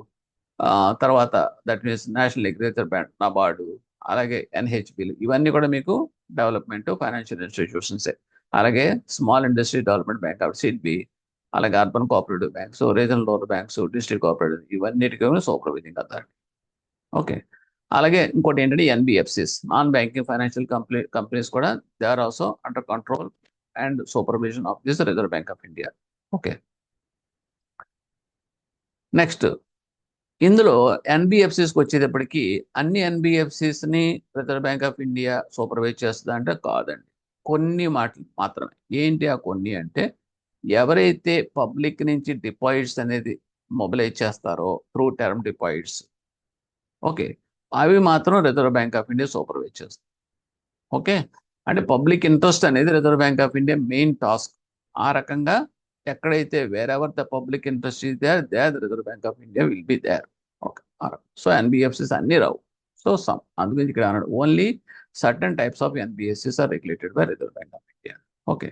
తర్వాత that means national agriculture bank NABARD, అలాగే ఎన్హెచ్బిలు, ఇవన్నీ కూడా మీకు డెవలప్మెంట్ ఫైనాన్షియల్ ఇన్స్టిట్యూషన్సే. అలాగే small industry development bank of SIDBI, అలాగే urban cooperative banks, regional rural banks, district cooperative, ఇవన్నిటికీ సూపర్వైజింగ్ అథారిటీ. ఓకే. అలాగే ఇంకోటి ఏంటంటే NBFCs, non banking financial companies కూడా they are also under control and supervision of this reserve bank of India. Okay. Next ఇందులో ఎన్బిఎఫ్సిస్కి వచ్చేటప్పటికి అన్ని ఎన్బిఎఫ్సిస్ని reserve bank of India supervise చేస్తుంది అంటే కాదండి, కొన్ని మాటలు మాత్రమే. ఏంటి ఆ కొన్ని అంటే, ఎవరైతే పబ్లిక్ నుంచి డిపాజిట్స్ అనేది మొబిలైజ్ చేస్తారో త్రూ టర్మ్ డిపాజిట్స్, ఓకే, అవి మాత్రం reserve bank of India supervise చేస్తుంది. ఓకే. అంటే పబ్లిక్ ఇంట్రెస్ట్ అనేది reserve bank of India main task. ఆ రకంగా ఎక్కడైతే wherever the public interest is there the reserve bank of India will be there. Okay. So NBFCs అన్ని రావు. సో సమ్ అందుగురించి ఇక్కడ అన్నాడు only certain types of NBFCs are regulated by reserve bank of India. Okay.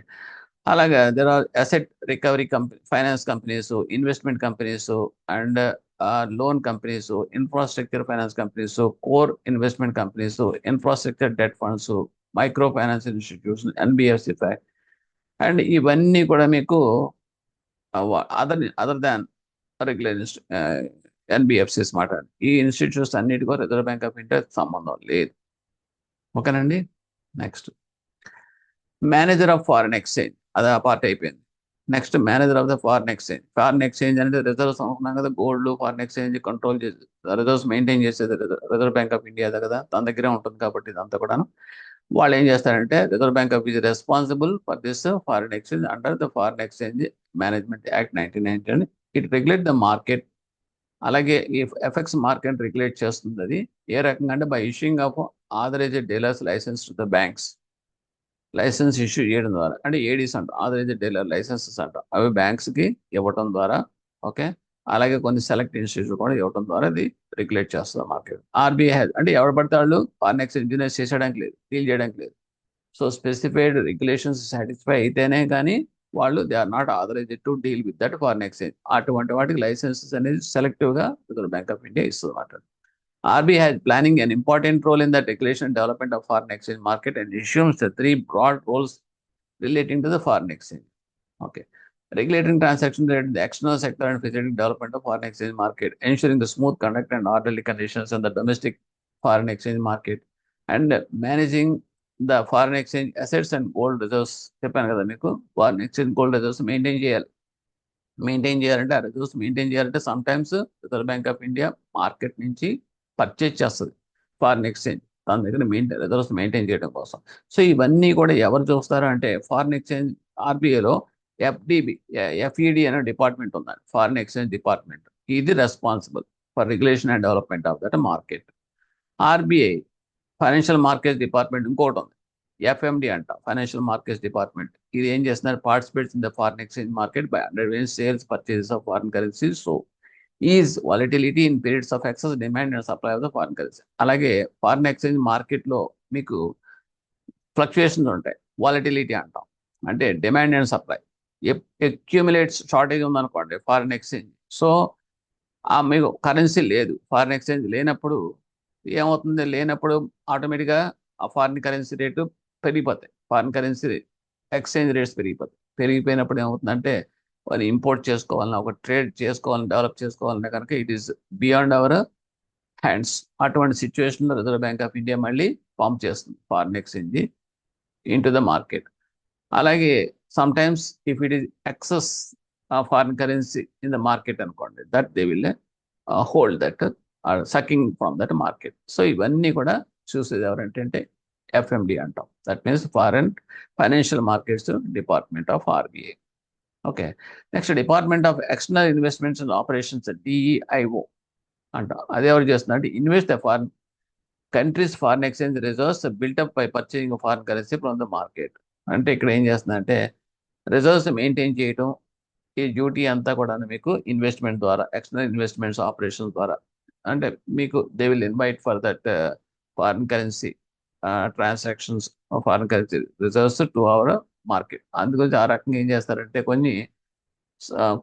అలాగే there are asset recovery company, finance companies, investment companies and loan companies, infrastructure finance companies, core investment companies, infrastructure debt funds, micro finance institution, NBFC and ఇవన్నీ కూడా మీకు అదర్ దాన్ రెగ్యులర్ ఎన్బిఎఫ్సిస్ మాట. ఈ ఇన్స్టిట్యూట్స్ అన్నిటికో రిజర్వ్ బ్యాంక్ ఆఫ్ ఇండియా సంబంధం లేదు. ఓకేనండి. Next manager of foreign exchange, అది ఆ పార్ట్ అయిపోయింది. Next manager of the foreign exchange. Foreign exchange అంటే రిజర్వ్స్ అనుకున్నాం కదా, గోల్డ్ ఫారిన్ ఎక్స్చేంజ్ కంట్రోల్ చేసి రిజర్వ్స్ మెయింటైన్ చేసేది రిజర్వ్ బ్యాంక్ ఆఫ్ ఇండియా కదా, తన దగ్గరే ఉంటుంది కాబట్టి ఇదంతా కూడాను. వాళ్ళు ఏం చేస్తారంటే reserve bank of is responsible for this foreign exchange under the foreign exchange management act 1990 అని. It regulate the market. అలాగే ఈ ఎఫ్ఎక్స్ మార్కెట్ రెగ్యులేట్ చేస్తుంది. అది ఏ రకంగా అంటే by issuing of authorised dealers licence to the banks. Licence issue చేయడం ద్వారా, అంటే ఏడీస్ అంటాం, ఆథరైజ్డ్ డీలర్ లైసెన్సెస్ అంటాం, అవి బ్యాంక్స్కి ఇవ్వటం ద్వారా. ఓకే. అలాగే కొన్ని సెలెక్ట్ ఇన్స్టిట్యూట్ కూడా ఇవ్వడం ద్వారా ఇది రెగ్యులేట్ చేస్తుంది మార్కెట్. ఆర్బీఐ అంటే ఎవరు పడితే వాళ్ళు ఫారిన్ ఎక్స్చేంజ్ బిజినెస్ చేసేయడానికి లేదు, డీల్ చేయడానికి లేదు. సో స్పెసిఫైడ్ రెగ్యులేషన్స్ సాటిస్ఫై అయితేనే కానీ వాళ్ళు they are not authorised to deal with that foreign exchange. అటువంటి వాటికి లైసెన్సెస్ అనేది సెలెక్టివ్గా రిజర్వ్ బ్యాంక్ ఆఫ్ ఇండియా ఇస్తుంది అన్నమాట. RBI has planning an important role in the regulation and development of foreign exchange market and assumes the three broad roles relating to the foreign exchange. Okay. Regulating transactions related to the external sector and facilitating development of foreign exchange market, ensuring the smooth conduct and orderly conditions in the domestic foreign exchange market, and managing the foreign exchange assets and gold reserves. చెప్పాను కదా మీకు, foreign exchange gold reserves maintain చేయాలంటే ఆ రిజర్వ్స్ మెయింటైన్ చేయాలంటే some times reserve bank of India market నుంచి పర్చేజ్ చేస్తుంది ఫారిన్ ఎక్స్చేంజ్ తన దగ్గర రిజర్వ్స్ మెయింటైన్ చేయడం కోసం. సో ఇవన్నీ కూడా ఎవరు చూస్తారు అంటే ఫారిన్ ఎక్స్చేంజ్ ఆర్బీఐలో ఎఫ్ఈడి అనే డిపార్ట్మెంట్ ఉందండి, ఫారిన్ ఎక్స్చేంజ్ డిపార్ట్మెంట్. ఇది responsible for regulation and development of that market. RBI financial markets department ఇంకోటి ఉంది, ఎఫ్ఎండి అంట, ఫైనాన్షియల్ మార్కెట్స్ డిపార్ట్మెంట్. ఇది ఏం చేస్తున్నారు, participates in the foreign exchange market by underweighing sales purchases of foreign currency. So is volatility in periods of excess demand and supply of the foreign currency. అలాగే ఫారిన్ ఎక్స్చేంజ్ మార్కెట్లో మీకు ఫ్లక్చుయేషన్స్ ఉంటాయి, వాలిటిలిటీ అంటాం. అంటే demand and supply accumulates, shortage ఉందనుకోండి ఫారిన్ ఎక్స్చేంజ్. సో మీకు కరెన్సీ లేదు, ఫారిన్ ఎక్స్చేంజ్ లేనప్పుడు ఏమవుతుంది, లేనప్పుడు ఆటోమేటిక్గా ఆ ఫారిన్ కరెన్సీ రేటు పెరిగిపోతాయి, ఫారిన్ కరెన్సీ ఎక్స్చేంజ్ రేట్స్ పెరిగిపోయినప్పుడు ఏమవుతుందంటే వాళ్ళు ఇంపోర్ట్ చేసుకోవాలన్నా, ఒక ట్రేడ్ చేసుకోవాలని, డెవలప్ చేసుకోవాలన్నా కనుక it is beyond our hands. అటువంటి సిచ్యువేషన్లో రిజర్వ్ బ్యాంక్ ఆఫ్ ఇండియా మళ్ళీ పంప్ చేస్తుంది foreign exchange in to the market. అలాగే some times if it is excess foreign currency in the market అనుకోండి, that they will hold that sucking from that market. So ఇవన్నీ కూడా చూసేది ఎవరంటే ఎఫ్ఎండి అంటాం, that means financial markets department of RBI. Okay. Next department of external investments and operations, DEIO అంటాం. అది ఎవరు చేస్తున్నారు అంటే invest the foreign countries foreign exchange reserves built up by purchasing foreign currency from the market. అంటే ఇక్కడ ఏం చేస్తుందంటే రిజర్వ్స్ మెయింటైన్ చేయడం, ఈ డ్యూటీ అంతా కూడా మీకు ఇన్వెస్ట్మెంట్ ద్వారా, ఎక్స్టర్నల్ ఇన్వెస్ట్మెంట్స్ ఆపరేషన్స్ ద్వారా, అంటే మీకు they will invite for that foreign currency transactions, foreign currency reserves to our market. అందుగురించి ఆ రకంగా ఏం చేస్తారంటే కొన్ని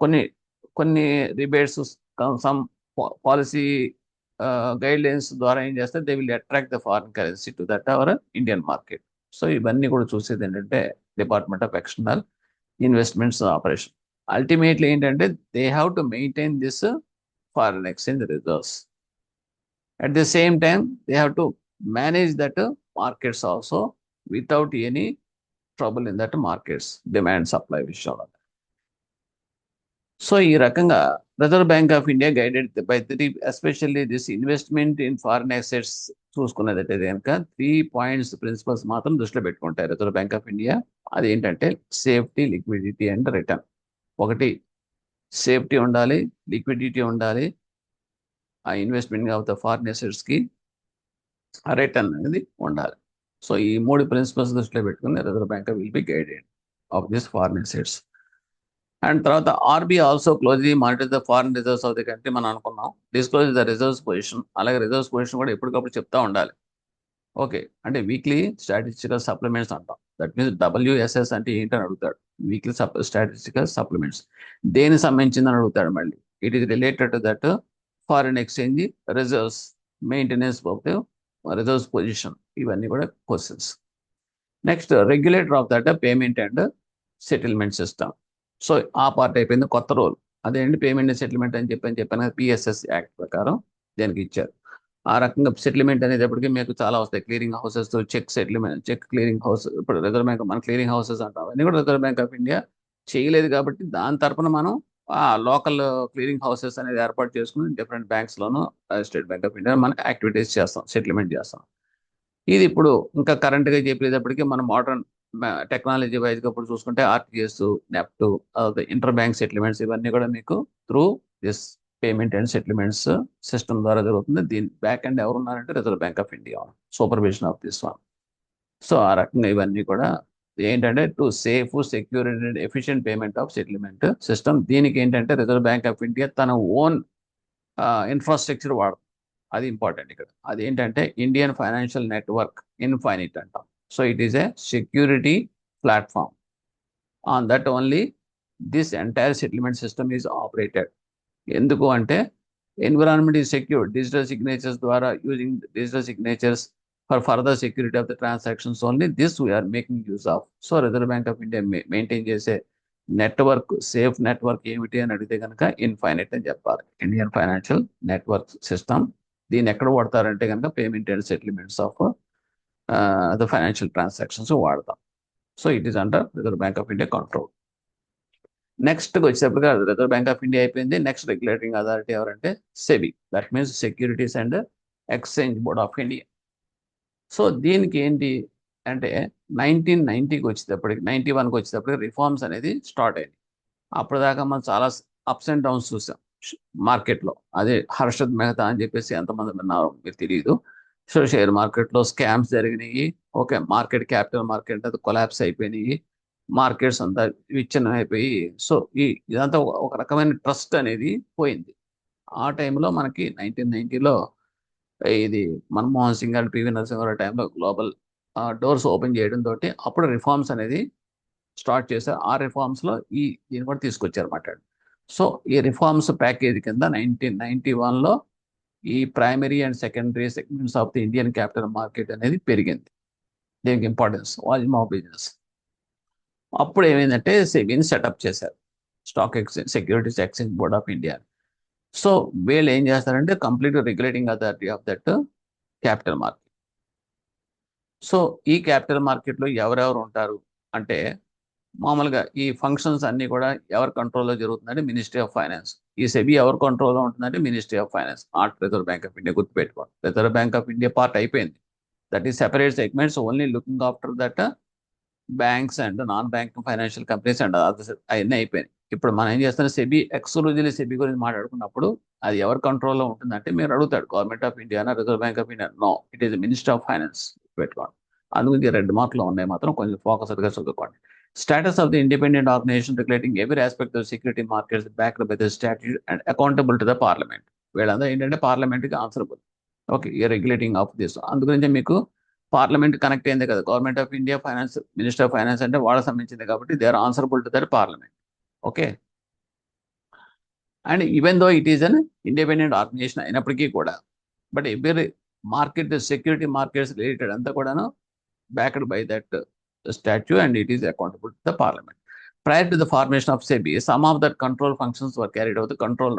కొన్ని కొన్ని rebates, some policy guidelines ద్వారా ఏం చేస్తారు, they will attract the foreign currency to that our Indian market. So ఇవన్నీ కూడా చూసేది ఏంటంటే department of external investments operation. Ultimately ఏంటంటే they have to maintain this foreign exchange reserves. At the same time they have to manage that markets also without any trouble in that markets demand supply విషయంలో. సో ఈ రకంగా reserve bank of India guided by three, especially this investment in foreign assets చూసుకున్నదైతే కనుక 3 పాయింట్స్ ప్రిన్సిపల్స్ మాత్రం దృష్టిలో పెట్టుకుంటారు రిజర్వ్ బ్యాంక్ ఆఫ్ ఇండియా. అది ఏంటంటే సేఫ్టీ, లిక్విడిటీ అండ్ రిటర్న్. ఒకటి సేఫ్టీ ఉండాలి, లిక్విడిటీ ఉండాలి, ఆ ఇన్వెస్ట్మెంట్ ఆఫ్ ద ఫారిన్ అసెట్స్కి రిటర్న్ అనేది ఉండాలి. సో ఈ 3 ప్రిన్సిపల్స్ దృష్టిలో పెట్టుకుని reserve bank will be guided of this foreign assets. And తర్వాత RBI also closely monitor the foreign reserves of the country మనం అనుకున్నాం. డిస్క్లోజ్ ద రిజర్వ్స్ పొజిషన్, అలాగే రిజర్వ్స్ పొజిషన్ కూడా ఎప్పటికప్పుడు చెప్తా ఉండాలి. ఓకే, అంటే వీక్లీ స్టాటిస్టికల్ సప్లిమెంట్స్ అంటాం. దట్ మీన్స్ WSS అంటే ఏంటని అడుగుతాడు. వీక్లీ స్టాటిస్టికల్ సప్లిమెంట్స్ దేనికి సంబంధించిందని అడుగుతాడు. మళ్ళీ it is related to that foreign exchange reserves, maintenance of the reserves position, ఇవన్నీ కూడా questions. Next regulator of that payment and settlement system. So ఆ పార్ట్ అయిపోయింది. కొత్త రోల్ అదేంటి పేమెంట్ అండ్ సెటిల్మెంట్ అని చెప్పాను కదా, PSS యాక్ట్ ప్రకారం దేనికి ఇచ్చారు. ఆ రకంగా సెటిల్మెంట్ అనేటప్పటికి మీకు చాలా వస్తాయి. Clearing houses, cheque settlement, cheque clearing house. ఇప్పుడు రిజర్వ్ బ్యాంక్ మన క్లియరింగ్ హౌసెస్ అంటాం, అవన్నీ కూడా రిజర్వ్ బ్యాంక్ ఆఫ్ ఇండియా చేయలేదు కాబట్టి దాని తరపున మనం ఆ లోకల్ క్లియరింగ్ హౌసెస్ అనేది ఏర్పాటు చేసుకుని డిఫరెంట్ బ్యాంక్స్లోనూ స్టేట్ బ్యాంక్ ఆఫ్ ఇండియా మనం యాక్టివిటీస్ చేస్తాం, సెటిల్మెంట్ చేస్తాం. ఇది ఇప్పుడు ఇంకా కరెంట్గా చెప్పేటప్పటికి మనం మోడర్న్ టెక్నాలజీ వైజ్గా ఇప్పుడు చూసుకుంటే RTGS, NEFT, inter bank settlements ఇవన్నీ కూడా మీకు through this payment and settlements system ద్వారా జరుగుతుంది. దీని బ్యాక్ ఎండ్ ఎవరు ఉన్నారంటే reserve bank of India, supervision of this one. So ఆ రకంగా ఇవన్నీ కూడా ఏంటంటే to safe, secure and efficient payment of settlement system. దీనికి ఏంటంటే రిజర్వ్ బ్యాంక్ ఆఫ్ ఇండియా తన ఓన్ ఇన్ఫ్రాస్ట్రక్చర్ వాడుతుంది. అది ఇంపార్టెంట్ ఇక్కడ. అదేంటంటే ఇండియన్ ఫైనాన్షియల్ నెట్వర్క్, ఇన్ఫైనిట్ అంటాం. So it is a security platform. On that only this entire settlement system is operated. ఎందుకు అంటే environment is secure. Digital signatures ద్వారా, using digital signatures for further security of the transactions only this we are making use of. So reserve bank of India maintain చేసే నెట్వర్క్, సేఫ్ నెట్వర్క్ ఏమిటి అని అడిగితే కనుక ఇన్ఫైనైట్ అని చెప్పాలి. Indian financial network system. దీన్ని ఎక్కడ వాడతారంటే కనుక payment and settlements of the financial transactions వాడతాం. So it is under reserve bank of India control. Next వచ్చేటప్పటిగా రిజర్వ్ బ్యాంక్ ఆఫ్ ఇండియా అయిపోయింది. నెక్స్ట్ రెగ్యులేటింగ్ అథారిటీ ఎవరంటే SEBI, that means securities and exchange board of India. So దీనికి ఏంటి అంటే 1990కి వచ్చేటప్పటికి, 91కి వచ్చేటప్పటికి రిఫార్మ్స్ అనేది స్టార్ట్ అయింది. అప్పటిదాకా మనం చాలా అప్స్ అండ్ డౌన్స్ చూసాం మార్కెట్లో. అదే హర్షద్ మెహతా అని చెప్పేసి ఎంతమంది విన్నారు మీకు తెలియదు. సో షేర్ మార్కెట్లో స్కామ్స్ జరిగినాయి. ఓకే, మార్కెట్, క్యాపిటల్ మార్కెట్ అది కొలాప్స్ అయిపోయినాయి. మార్కెట్స్ అంతా విచ్ఛిన్నం అయిపోయి, సో ఇదంతా ఒక రకమైన ట్రస్ట్ అనేది పోయింది. ఆ టైంలో మనకి 1990లో ఇది మన్మోహన్ సింగ్ గారు, PV నరసింహారావు టైంలో గ్లోబల్ డోర్స్ ఓపెన్ చేయడం తోటి అప్పుడు రిఫార్మ్స్ అనేది స్టార్ట్ చేశారు. ఆ రిఫార్మ్స్లో దీన్ని కూడా తీసుకొచ్చారు మాట్లాడు. సో ఈ రిఫార్మ్స్ ప్యాకేజ్ కింద 1991లో ఈ primary and secondary segments of the Indian capital market అనేది పెరిగింది. దీనికి ఇంపార్టెన్స్, వాల్యూమ్ ఆఫ్ బిజినెస్. అప్పుడు ఏమైందంటే సెబీని సెటప్ చేశారు, stock exchange, securities exchange board of India. So వీళ్ళు ఏం చేస్తారంటే complete regulating authority of that capital market. So ఈ క్యాపిటల్ మార్కెట్లో ఎవరెవరు ఉంటారు అంటే మామూలుగా ఈ ఫంక్షన్స్ అన్ని కూడా ఎవరి కంట్రోల్లో జరుగుతుందంటే మినిస్ట్రీ ఆఫ్ ఫైనాన్స్. ఈ సెబీ ఎవరి కంట్రోల్లో ఉంటుందంటే ministry of finance, not reserve bank of India. గుర్తుపెట్టుకోండి, reserve bank of India part అయిపోయింది. That is separate segments only looking after that banks and non bank financial companies and అవన్నీ అయిపోయినాయి. ఇప్పుడు మనం ఏం చేస్తాం, సెబీ ఎక్స్క్లూజివ్లీ సెబీ గురించి మాట్లాడుకున్నప్పుడు అది ఎవరి కంట్రోల్లో ఉంటుందంటే మీరు అడుగుతాడు గవర్నమెంట్ ఆఫ్ ఇండియానా reserve bank of India? No, it is ministry of finance. పెట్టుకోండి. అందుగురించి 2 మార్కులు ఉన్నాయి, మాత్రం కొంచెం ఫోకస్డ్గా చదువుకోండి. Status of the independent organization regulating every aspect of security markets backed by the statute and accountable to the parliament. వీళ్ళందరూ ఏంటంటే పార్లమెంట్కి ఆన్సరబుల్. ఓకే, ఈ రెగ్యులేటింగ్ ఆఫ్ దిస్. అందుగురించి మీకు పార్లమెంట్ కనెక్ట్ అయింది కదా, government of India finance, minister of finance అంటే వాళ్ళకి సంబంధించింది కాబట్టి they are answerable to that parliament. Okay, and even though it is an independent organisation అయినప్పటికీ కూడా, but every market, security markets related అంతా కూడాను backed by that statute and it is accountable to the parliament. Prior to the formation of SEBI, some of the control functions were carried out the control.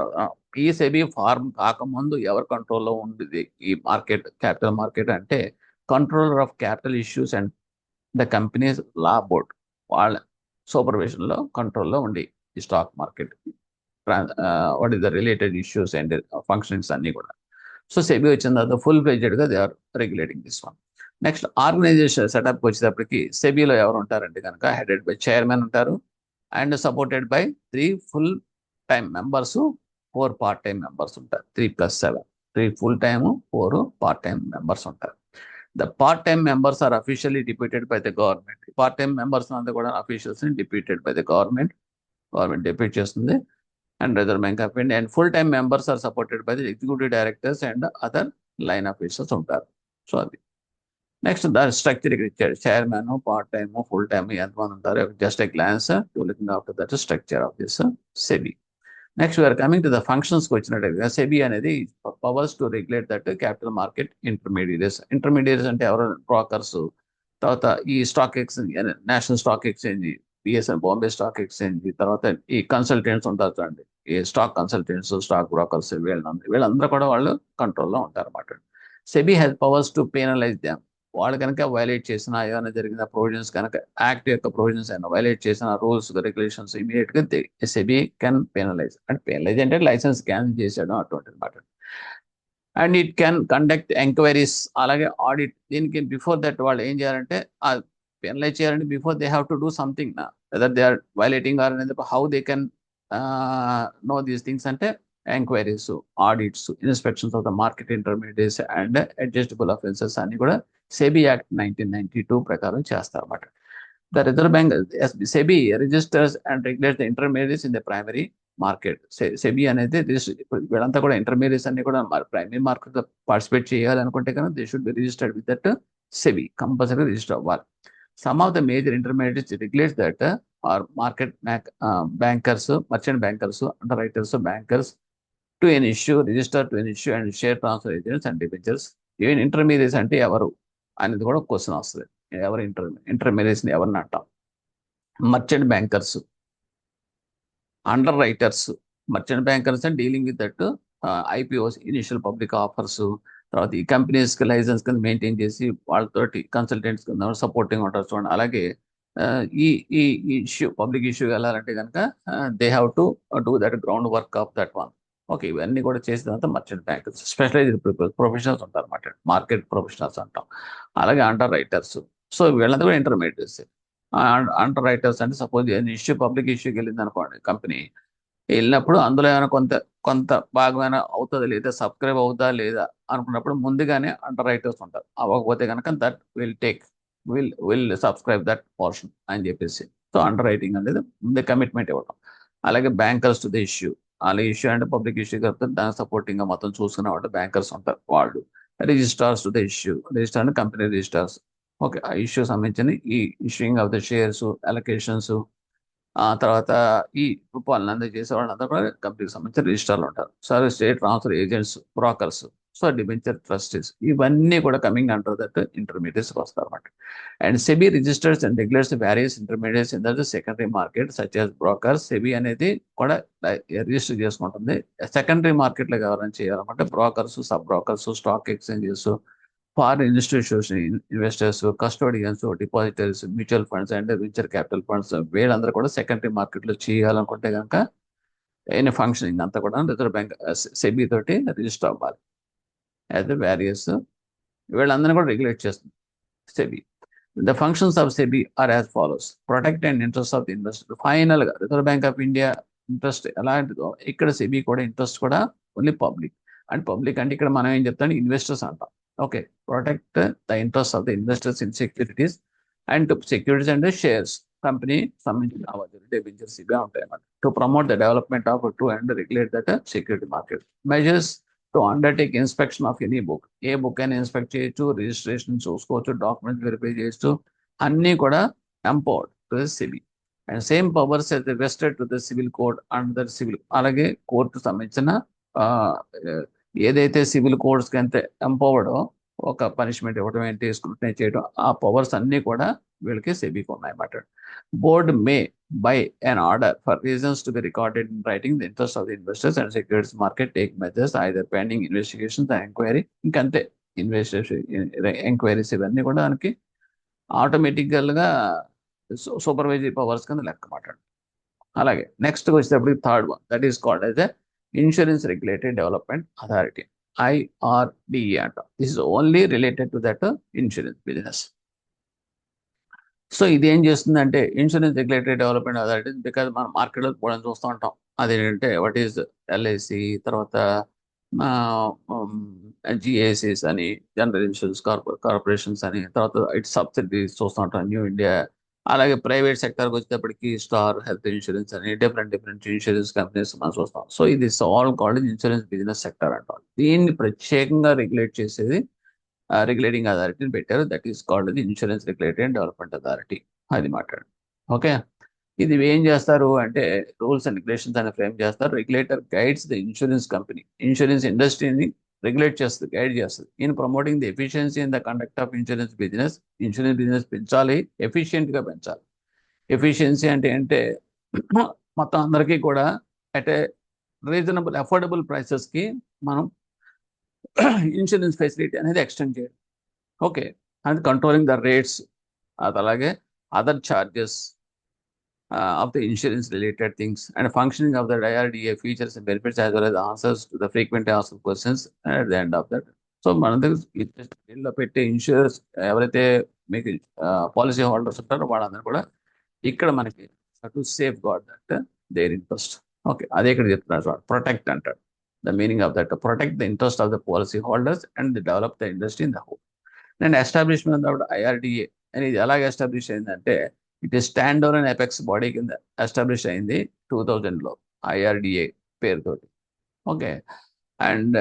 ఈ SEBI ఫార్మ్ కాకముందు ఎవరి కంట్రోల్లో ఉండేది ఈ మార్కెట్, క్యాపిటల్ మార్కెట్ అంటే controller of capital issues and the companies law board, వాళ్ళ సూపర్విజన్లో కంట్రోల్లో ఉండి ఈ stock market what is the related issues and functions అన్నీ కూడా. సో SEBI వచ్చిన తర్వాత ఫుల్ ఫ్లెడ్జెడ్గా they are regulating this one. Next organization సెటప్కి వచ్చేటప్పటికి సెబీలో ఎవరు ఉంటారంటే కనుక హెడెడ్ బై చైర్మన్ ఉంటారు and supported by 3 full time members, 4 part time members ఉంటారు. 3+7, 3 full time, 4 part time members ఉంటారు. The part time members are officially deputed by the government. Part time members అంతా కూడా officials deputed by the government. Government depute చేస్తుంది. And reserve bank of India and full time members are supported by the executive directors and other line officers ఉంటారు. సో అది నెక్స్ట్ దాని స్ట్రక్చర్ ఇక్కడ ఇచ్చాడు. Chairman, part time, full time ఎంతమంది ఉంటారు, just a glance to looking after that structure of this SEBI. Next we are coming to the ఫంక్షన్స్కి వచ్చినట్టుగా సెబీ అనేది powers to regulate that capital market intermediates. Intermediates అంటే ఎవరు, బ్రోకర్స్. తర్వాత ఈ stock exchange, national stock exchange, BSN Bombay stock exchange, తర్వాత ఈ కన్సల్టెంట్స్ ఉంటారు చూడండి, ఈ స్టాక్ కన్సల్టెంట్స్, స్టాక్ బ్రోకర్స్, వీళ్ళందరూ కూడా వాళ్ళు కంట్రోల్లో ఉంటారు అన్నమాట. SEBI has powers to penalize them. వాళ్ళు కనుక వైలేట్ చేసిన, ఏమైనా జరిగిన ప్రొవిజన్స్ కనుక, యాక్ట్ యొక్క ప్రొవిజన్స్ అయినా వైలేట్ చేసిన, రూల్స్ రెగ్యులేషన్స్ ఇమీడియట్ గా సెబీ కెన్ పేనలైజ్. అంటే పేనలైజ్ అంటే లైసెన్స్ క్యాన్సిల్ చేసాడు అటువంటి అనమాట. And it can conduct enquiries, అలాగే ఆడిట్. దీనికి బిఫోర్ దట్ వాళ్ళు ఏం చేయాలంటే, ఆ పెనలైజ్ చేయాలంటే before they have to do something నా, whether they are violating or అనేది how they can know these things అంటే enquiries, audits, inspections of the market intermediates and adjustable offences అన్ని కూడా సెబీ యాక్ట్ 1992 ప్రకారం చేస్తారు అన్నమాట. The reserve bank SEBI registers and regulates the intermediates in the primary market. SEBI అనేది వీళ్ళంతా కూడా ఇంటర్మీడియట్స్ అన్ని కూడా ప్రైమరీ మార్కెట్ లో పార్టిసిపేట్ చేయాలనుకుంటే కనుక they should be registered with that SEBI, compulsory register అవ్వాలి. Some of the major intermediates regulates that are market bankers, merchant bankers, underwriters, bankers to an issue, register to an issue and share transfer agents and debentures. Even intermediates అంటే ఎవరు అనేది కూడా క్వశ్చన్ వస్తుంది. ఎవరు ఇంటర్మీడియట్స్ ఎవరిని అంటాం? Merchant bankers, under writers. Merchant bankers and dealing with that IPOs, initial public offers, తర్వాత ఈ కంపెనీస్ కి లైసెన్స్ కింద మెయింటైన్ చేసి వాళ్ళతోటి కన్సల్టెంట్స్ కింద సపోర్టింగ్ ఉంటారు చూడండి. అలాగే ఈ ఈ ఇష్యూ, పబ్లిక్ ఇష్యూ వెళ్ళాలంటే కనుక they have to do that ground work of that one. Okay, ఇవన్నీ కూడా చేసిన తర్వాత మర్చెంట్ బ్యాంకర్స్, స్పెషలైజ్డ్ ప్రొఫెషనల్స్ ఉంటారు అన్నమాట, మార్కెట్ ప్రొఫెషనల్స్ అంటాం. అలాగే అండర్ రైటర్స్. సో వీళ్ళంతా కూడా ఇంటర్మీడియట్స్. అండర్ రైటర్స్ అంటే సపోజ్ ఇష్యూ, పబ్లిక్ ఇష్యూకి వెళ్ళింది అనుకోండి కంపెనీ, వెళ్ళినప్పుడు అందులో ఏమైనా కొంత కొంత భాగమైనా అవుతుందా లేదా, సబ్స్క్రైబ్ అవుతా లేదా అనుకున్నప్పుడు ముందుగానే అండర్ రైటర్స్ ఉంటారు. అవ్వకపోతే కనుక that will subscribe that portion అని చెప్పేసి. సో అండర్ రైటింగ్ అనేది ముందే కమిట్మెంట్ ఇవ్వడం. అలాగే బ్యాంకర్స్ టు ద ఇష్యూ, అలాగే ఇష్యూ అంటే పబ్లిక్ ఇష్యూ కాబట్టి దానికి సపోర్టింగ్ గా మొత్తం చూసుకునే వాళ్ళు బ్యాంకర్స్ ఉంటారు వాళ్ళు. Registrars to the issue, register అంటే కంపెనీ రిజిస్ట్రార్స్. ఓకే, ఆ ఇష్యూ సంబంధించిన ఈ issuing of the shares, allocations, ఆ తర్వాత ఈ రూపాయలను అందజేసే వాళ్ళందరూ కూడా కంపెనీకి సంబంధించిన రిజిస్టర్లు ఉంటారు. Service state transfer agents, brokers, so debenture trustees, ఇవన్నీ కూడా కమింగ్ అండర్ దట్ ఇంటర్మీడియట్స్ వస్తారు అన్నమాట. And SEBI registers and regulates various intermediates in the secondary market such as brokers. SEBI అనేది కూడా రిజిస్టర్ చేసుకుంటుంది. సెకండరీ మార్కెట్ లో ఎవరైనా చేయాలన్నమాట, brokers, sub brokers, stock exchanges, foreign institution investors, custodians, depositories, mutual funds and venture capital funds, వీళ్ళందరూ కూడా సెకండరీ మార్కెట్ లో చేయాలనుకుంటే కనుక ఎనీ ఫంక్షనింగ్ అంతా కూడా రిజర్వ్ బ్యాంక్ సెబీ తోటి రిజిస్టర్ అవ్వాలి. అయితే వేరియస్ వీళ్ళందరినీ కూడా రెగ్యులేట్ చేస్తుంది SEBI. The functions of SEBI are as follows: protect and interest of the investor. Final గా reserve bank of India interest ఎలాంటిదో ఇక్కడ సెబీ కూడా ఇంట్రెస్ట్ కూడా ఓన్లీ పబ్లిక్. అండ్ పబ్లిక్ అంటే ఇక్కడ మనం ఏం చెప్తాం, ఇన్వెస్టర్స్ అంటాం. Okay, protect the interest of the investors in securities and securities and shares, company సంబంధించిన లావాదేవీలు, డిబెంచర్స్ ఇవే ఉంటాయి అన్నమాట. To promote the development of to and regulate that security market. Measures to undertake inspection of any book. ఏ బుక్ అయినా ఇన్స్పెక్ట్ చేయొచ్చు, రిజిస్ట్రేషన్ చూసుకోవచ్చు, డాక్యుమెంట్స్ వెరిఫై చేయొచ్చు, అన్నీ కూడా empowered to the SEBI. And same powers vested to the civil code and the civil. అలాగే కోర్టు సంబంధించిన ఏదైతే సివిల్ కోడ్స్ కి ఎంత ఎంపవర్డ్, ఒక పనిష్మెంట్ ఇవ్వడం ఏంటి, స్క్రూటినై చేయడం, ఆ పవర్స్ అన్ని కూడా వీళ్ళకి సెబీకి ఉన్నాయన్నమాట. Board May by an order for reasons to be recorded in writing the interest of the investors and securities market take measures either pending investigations and inquiry. ఇంకంతే, ఇన్వెస్టిగేషన్, ఎంక్వైరీస్ ఇవన్నీ కూడా దానికి ఆటోమేటికల్ గా సూపర్వైజరీ పవర్స్ కింద లెక్క మాట్లాడు. అలాగే నెక్స్ట్ వచ్చేటప్పటికి third one, that is called as insurance regulatory development authority, IRDA అంట. This is only related to that insurance business. So ఇది ఏం చేస్తుందంటే insurance regulatory development authority, because మనం మార్కెట్లో కూడా చూస్తూ ఉంటాం. అదేంటంటే వాట్ ఈస్ LIC, తర్వాత జిఏసీస్ అని, జనరల్ ఇన్సూరెన్స్ కార్పొరేషన్స్ అని, తర్వాత ఇటు సబ్సిడీస్ చూస్తుంటాం న్యూ ఇండియా. అలాగే ప్రైవేట్ సెక్టర్కి వచ్చేటప్పటికి స్టార్ హెల్త్ ఇన్సూరెన్స్ అని డిఫరెంట్ డిఫరెంట్ ఇన్సూరెన్స్ కంపెనీస్ మనం చూస్తాం. సో ఇది all called insurance business sector అంటారు. దీన్ని ప్రత్యేకంగా రెగ్యులేట్ చేసేది రెగ్యులేటింగ్ అథారిటీని పెట్టారు. That is called the insurance regulatory and development authority. అది మాట్లాడు. ఓకే. ఇది ఏం చేస్తారు అంటే రూల్స్ అండ్ రెగ్యులేషన్స్ అని ఫ్రేమ్ చేస్తారు. Regulator guides the insurance company, insurance ఇండస్ట్రీని రెగ్యులేట్ చేస్తుంది, గైడ్ చేస్తుంది. In promoting the efficiency in the conduct of insurance business. Insurance business పెంచాలి, ఎఫిషియెంట్ గా పెంచాలి. ఎఫిషియన్సీ అంటే మొత్తం అందరికీ కూడా at a reasonable affordable prices కి మనం ఇన్సూరెన్స్ ఫెసిలిటీ అనేది ఎక్స్టెండ్ చేయాలి. Okay. And controlling the rates, అది అలాగే other charges of the insurance related things and functioning of the IRDA features and benefits as well as answers to the frequently asked questions at the end of that. So మన దగ్గర దీనిలో పెట్టే ఇన్సూరెన్స్ ఎవరైతే మీకు పాలసీ హోల్డర్స్ ఉంటారో వాళ్ళందరూ కూడా ఇక్కడ మనకి to safeguard that their interest. Okay, అదే ఇక్కడ చెప్తున్నారు, ప్రొటెక్ట్ అంటాడు. The meaning of that protect the interest of the policy holders and develop the industry in the whole. And establishment of IRDA అనేది ఎలాగ ఎస్టాబ్లిష్ అయిందంటే it is stand down and apex body కింద ఎస్టాబ్లిష్ అయింది 2000లో ఐఆర్డిఏ పేరుతోటి. ఓకే. అండ్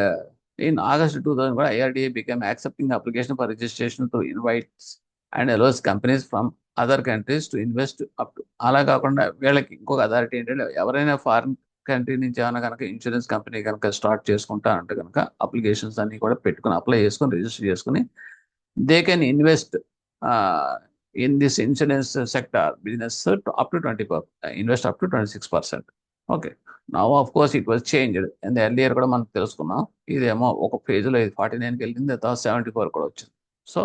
ఇన్ ఆగస్ట్ 2000 కూడా IRDA become accepting application for registration to invites and allows companies from other countries to invest up to. అలా కాకుండా వీళ్ళకి ఇంకొక అథారిటీ ఏంటంటే ఎవరైనా ఫారిన్ కంట్రీ నుంచి ఏమైనా కనుక ఇన్సూరెన్స్ కంపెనీ కనుక స్టార్ట్ చేసుకుంటా అంటే కనుక అప్లికేషన్స్ అన్ని కూడా పెట్టుకుని అప్లై చేసుకుని రిజిస్టర్ చేసుకుని they can invest in this insurance sector business up to 20%, invest up to 26%. Okay. Now, of course, it was changed. And the earlier కూడా మనం తెలుసుకున్నాం, ఇదేమో ఒక ఫేజ్లో 49కి వెళ్ళింది, తర్వాత 74 కూడా వచ్చింది. So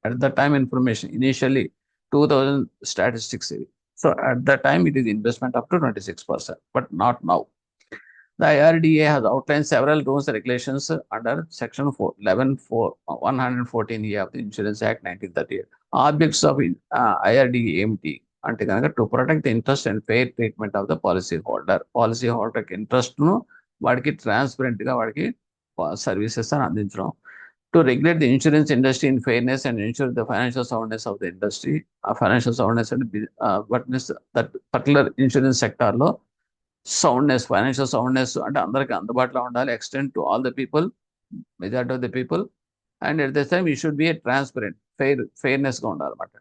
at the time information initially 2000 statistics ఇవి. So at the time it is investment up to 26%, but not now. The IRDA has outlined several rules and regulations under Section 114A of the Insurance Act 1938. Objects of IRDA ఏమిటి అంటే కనుక to protect the interest and fair treatment of the policy holder. Policy హోల్డర్కి ఇంట్రెస్ట్ను వాడికి ట్రాన్స్పరెంట్గా వాడికి సర్వీసెస్ అని అందించడం. To regulate the insurance industry in fairness and ensure the financial soundness of the industry. ఆ ఫైనాన్షియల్ సౌండ్నెస్ అంటే but means that particular insurance సెక్టార్లో సౌండ్నెస్, ఫైనాన్షియల్ సౌండ్నెస్ అంటే అందరికి అందుబాటులో ఉండాలి, extend to all the people, majority of the people. And at the time you should be a transparent, ఫెయిర్నెస్గా ఉండాలన్నమాట.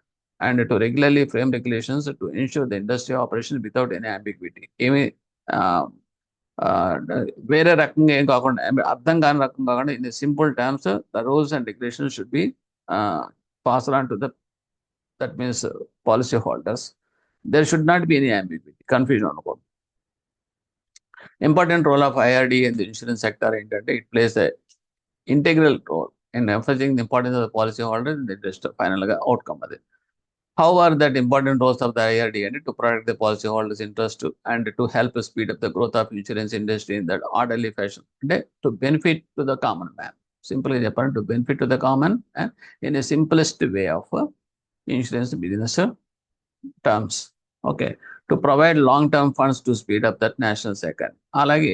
And to regularly frame regulations to insure the industry operation without any ambiguity. ఏమి వేరే రకంగా ఏం కాకుండా, అర్థం కాని రకం కాకుండా, in simple terms the rules and regulations should be passed on to the that means policy holders. There should not be any ambiguity, confusion అనుకోండి. Important role of IRD in the insurance sector ఏంటంటే it plays a integral role in emphasizing the importance of the policy holder in the just final outcome అది. How are that important roles of the IRD and to protect the policy holders interest and to help speed up the growth of insurance industry in that orderly fashion అంటే to benefit to the common man. Simply చెప్పాలంటే to benefit to the common and in a simplest way of insurance business terms. Okay. To provide long term funds to speed up that national second. అలాగే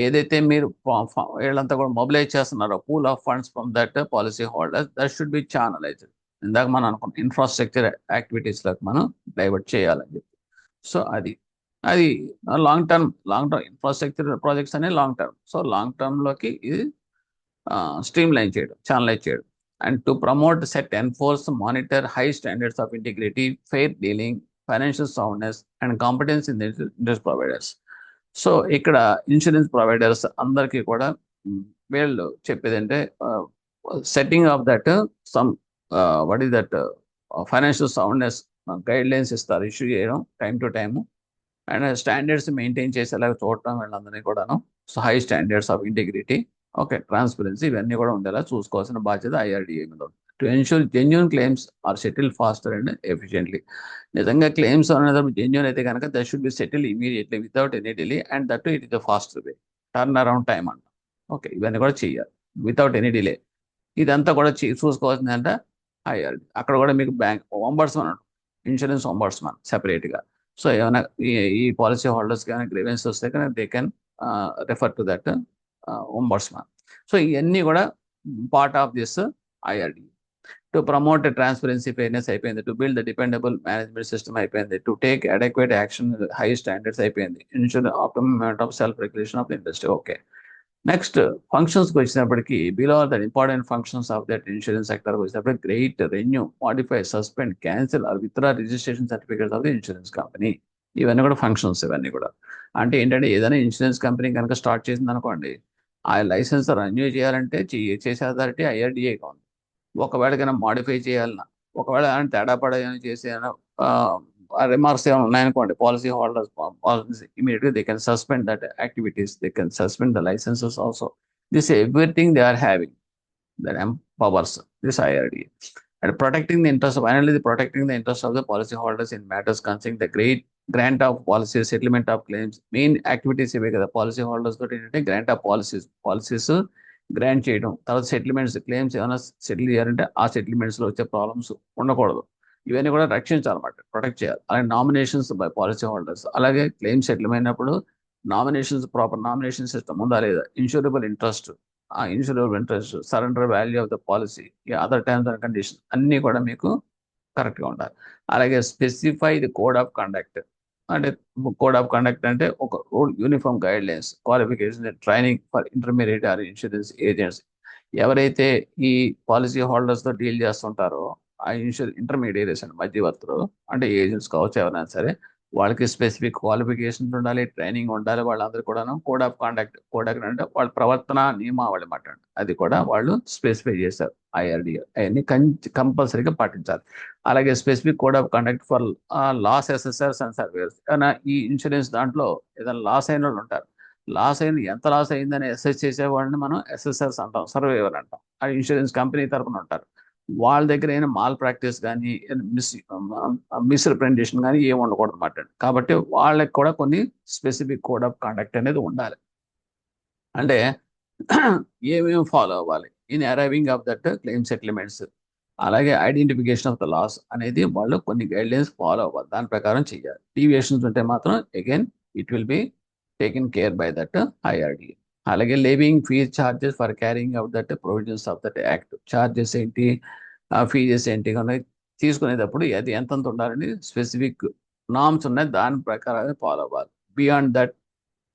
ఏదైతే మీరు వీళ్ళంతా కూడా మొబిలైజ్ చేస్తున్నారో pool of funds from that policy holders, that should B channelised. ఇందాక మనం అనుకున్నాం ఇన్ఫ్రాస్ట్రక్చర్ యాక్టివిటీస్లోకి మనం డైవర్ట్ చేయాలని చెప్పి. సో అది లాంగ్ టర్మ్ ఇన్ఫ్రాస్ట్రక్చర్ ప్రాజెక్ట్స్ అనేవి లాంగ్ టర్మ్. సో లాంగ్ టర్మ్లోకి ఇది స్ట్రీమ్ లైన్ చేయడం, ఛానలైజ్ చేయడం. And to promote, set, enforce, monitor high standards of integrity, fair dealing, financial soundness and competence in the insurance providers. So ఇక్కడ ఇన్సూరెన్స్ ప్రొవైడర్స్ అందరికీ కూడా వీళ్ళు చెప్పేది అంటే setting off that some what is that financial soundness guide lines ఇస్తారు, ఇష్యూ చేయడం time to time. And standards maintain చేసేలాగా చూడటం వీళ్ళందరినీ కూడాను. So high standards of integrity, okay, transparency, ఇవన్నీ కూడా ఉండేలా చూసుకోవాల్సిన బాధ్యత ఐఆర్డిఏ మీద ఉంది. To ensure genuine claims are settle faster and efficiently. నిజంగా క్లెయిమ్స్ అనేది జెన్యూన్ అయితే కనుక that should be settle immediately without any delay and that it is the faster way, turn around time అంట. ఓకే, ఇవన్నీ కూడా చేయాలి వితౌట్ ఎనీ డిలే. ఇదంతా కూడా చూసుకోవాల్సిందంటే ఐఆర్డి. అక్కడ కూడా మీకు బ్యాంక్ అంబర్స్మన్, ఇన్సూరెన్స్ అంబర్స్మన్ సెపరేట్గా. సో ఏమైనా ఈ పాలసీ హోల్డర్స్ కానీ గ్రీవెన్స్ వస్తే కానీ they can refer to that ombudsman. So ఇవన్నీ కూడా part of this IRDA. To promote transparency fairness అయిపోయింది, to build the dependable management system అయిపోయింది, to take adequate action high standards అయిపోయింది, ensure optimum amount of self regulation of industry. Okay, next ఫంక్షన్స్కి వచ్చినప్పటికీ below the important functions of that insurance సెక్టర్కి వచ్చినప్పటికి create, renew, modify, suspend, cancel or withdraw registration certificates of the insurance company. ఇవన్నీ కూడా ఫంక్షన్స్. ఇవన్నీ కూడా అంటే ఏంటంటే ఏదైనా ఇన్సూరెన్స్ కంపెనీ కనుక స్టార్ట్ చేసింది అనుకోండి, ఆ లైసెన్స్ రెన్యూ చేయాలంటే చేసే అథారిటీ IRDAగా ఉంది. ఒకవేళ కన్నా మాడిఫై చేయాలన్నా, ఒకవేళ తేడా పడ చేసే రిమార్క్స్ ఏమైనా ఉన్నాయనుకోండి, పాలసీ హోల్డర్స్ పాలసీ ఇమీడియట్గా they can suspend that activities, they can suspend the licenses also. This everything they are having that empowers this IRDA. And protecting the interest of, finally, the protecting the interest of the policyholders in matters concerning the great grant of policies, settlement of claims. Main activities ఇవే కదా పాలసీ హోల్డర్స్ తోటి ఏంటంటే గ్రాంట్ ఆఫ్ పాలసీస్ గ్రాంట్ చేయడం, తర్వాత సెటిల్మెంట్స్, క్లెయిమ్స్ ఏమైనా సెటిల్ చేయాలంటే ఆ సెటిల్మెంట్స్లో వచ్చే ప్రాబ్లమ్స్ ఉండకూడదు, ఇవన్నీ కూడా రక్షించాలన్నమాట, ప్రొటెక్ట్ చేయాలి. అలాగే నామినేషన్స్ బై పాలసీ హోల్డర్స్, అలాగే క్లెయిమ్ సెటిల్ అయినప్పుడు నామినేషన్స్, ప్రాపర్ నామినేషన్ సిస్టమ్ ఉందా లేదా, ఇన్సూరబుల్ ఇంట్రెస్ట్, ఆ insurable interest, surrender value of the policy, other terms and condition అన్నీ కూడా మీకు కరెక్ట్గా ఉండాలి. అలాగే specify the code of conduct, అంటే కోడ్ ఆఫ్ కండక్ట్ అంటే ఒక rule, uniform guide lines, qualification, training for intermediate or insurance agents. ఎవరైతే ఈ పాలసీ హోల్డర్స్తో డీల్ చేస్తుంటారో ఆ ఇంటర్మీడియట్స్ అండ్ మధ్యవర్తులు, అంటే ఏజెంట్స్ కావచ్చు ఎవరైనా సరే, వాళ్ళకి స్పెసిఫిక్ క్వాలిఫికేషన్స్ ఉండాలి, ట్రైనింగ్ ఉండాలి. వాళ్ళందరూ కూడాను code of conduct, code of అంటే వాళ్ళ ప్రవర్తన నియమావళి మాట, అది కూడా వాళ్ళు స్పెసిఫై చేశారు IRDA. అవన్నీ కంపల్సరీగా పాటించాలి. అలాగే specific code of conduct for loss assessors and surveyors. ఏమైనా ఈ ఇన్సూరెన్స్ దాంట్లో ఏదైనా లాస్ అయిన వాళ్ళు ఉంటారు, లాస్ అయిన ఎంత లాస్ అయిందని అసెస్ చేసేవాళ్ళని మనం అసెసర్స్ అంటాం, సర్వేయర్ అంటాం. ఆ ఇన్సూరెన్స్ కంపెనీ తరఫున ఉంటారు. వాళ్ళ దగ్గర అయినా మాల్ ప్రాక్టీస్ కానీ మిస్రిప్రజెంటేషన్ కానీ ఏమి ఉండకూడదు అన్నమాట. కాబట్టి వాళ్ళకి కూడా కొన్ని స్పెసిఫిక్ కోడ్ ఆఫ్ కండక్ట్ అనేది ఉండాలి. అంటే ఏమేమి ఫాలో అవ్వాలి in arriving of that claim settlements, అలాగే ఐడెంటిఫికేషన్ ఆఫ్ ద లాస్ అనేది వాళ్ళు కొన్ని గైడ్లైన్స్ ఫాలో అవ్వాలి, దాని ప్రకారం చేయాలి. డీవియేషన్స్ ఉంటే మాత్రం again it will be taken care by that IRDA. అలాగే levying fees charges for carrying out that provisions of that act. Charges ఏంటి, ఫీజెస్ ఏంటి తీసుకునేటప్పుడు అది ఎంతంత ఉండాలని స్పెసిఫిక్ నామ్స్ ఉన్నాయి, దాని ప్రకారం ఫాలో అవ్వాలి. Beyond that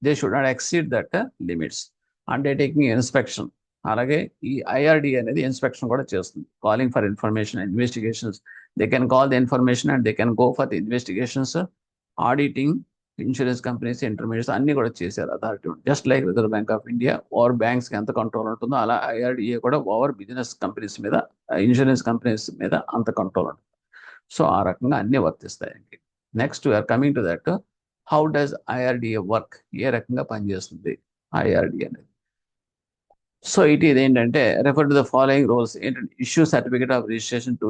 they should not exceed that limits. Undertaking inspection, అలాగే ఈ IRDA అనేది ఇన్స్పెక్షన్ కూడా చేస్తుంది. Calling for information, investigations, they can call the information and they can go for the investigations, auditing, insurance companies, intermediates అన్ని కూడా చేశారు authority. Just like reserve bank of India over బ్యాంక్స్కి ఎంత కంట్రోల్ ఉంటుందో అలా IRDA కూడా ఓవర్ బిజినెస్ కంపెనీస్ మీద, ఇన్సూరెన్స్ కంపెనీస్ మీద అంత కంట్రోల్ ఉంటుంది. సో ఆ రకంగా అన్ని వర్తిస్తాయి. Next we are coming to that, how does IRDA work, ఏ రకంగా పనిచేస్తుంది IRDA అనేది. సో ఇది ఏంటంటే refer to the following rules. ఏంటంటే issue certificate of registration to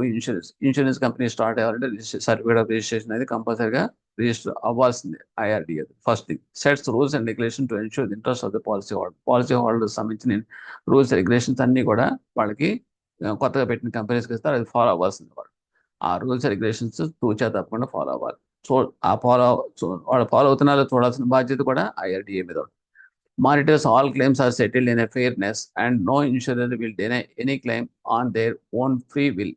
insurance company start అవ్వాలంటే సర్టిఫికేట్ ఆఫ్ రిజిస్ట్రేషన్ అనేది కంపల్సరీగా రిజిస్టర్ అవ్వాల్సిందే IRDA. First thing, sets rules and regulation to ensure the interest of the policy holder. Policy holder సంబంధించిన రూల్స్ రెగ్యులేషన్స్ అన్ని కూడా వాళ్ళకి కొత్తగా పెట్టిన కంపెనీస్కి ఇస్తారు, అది ఫాలో అవ్వాల్సింది. వాళ్ళు ఆ రూల్స్ రెగ్యులేషన్స్ తూచా తప్పకుండా ఫాలో అవ్వాలి. సో ఆ వాళ్ళు ఫాలో అవుతున్నారో చూడాల్సిన బాధ్యత కూడా IRDA మీద ఉంటుంది. Monitors all claims are settled in a fairness and no insurer will deny any claim on their own free will.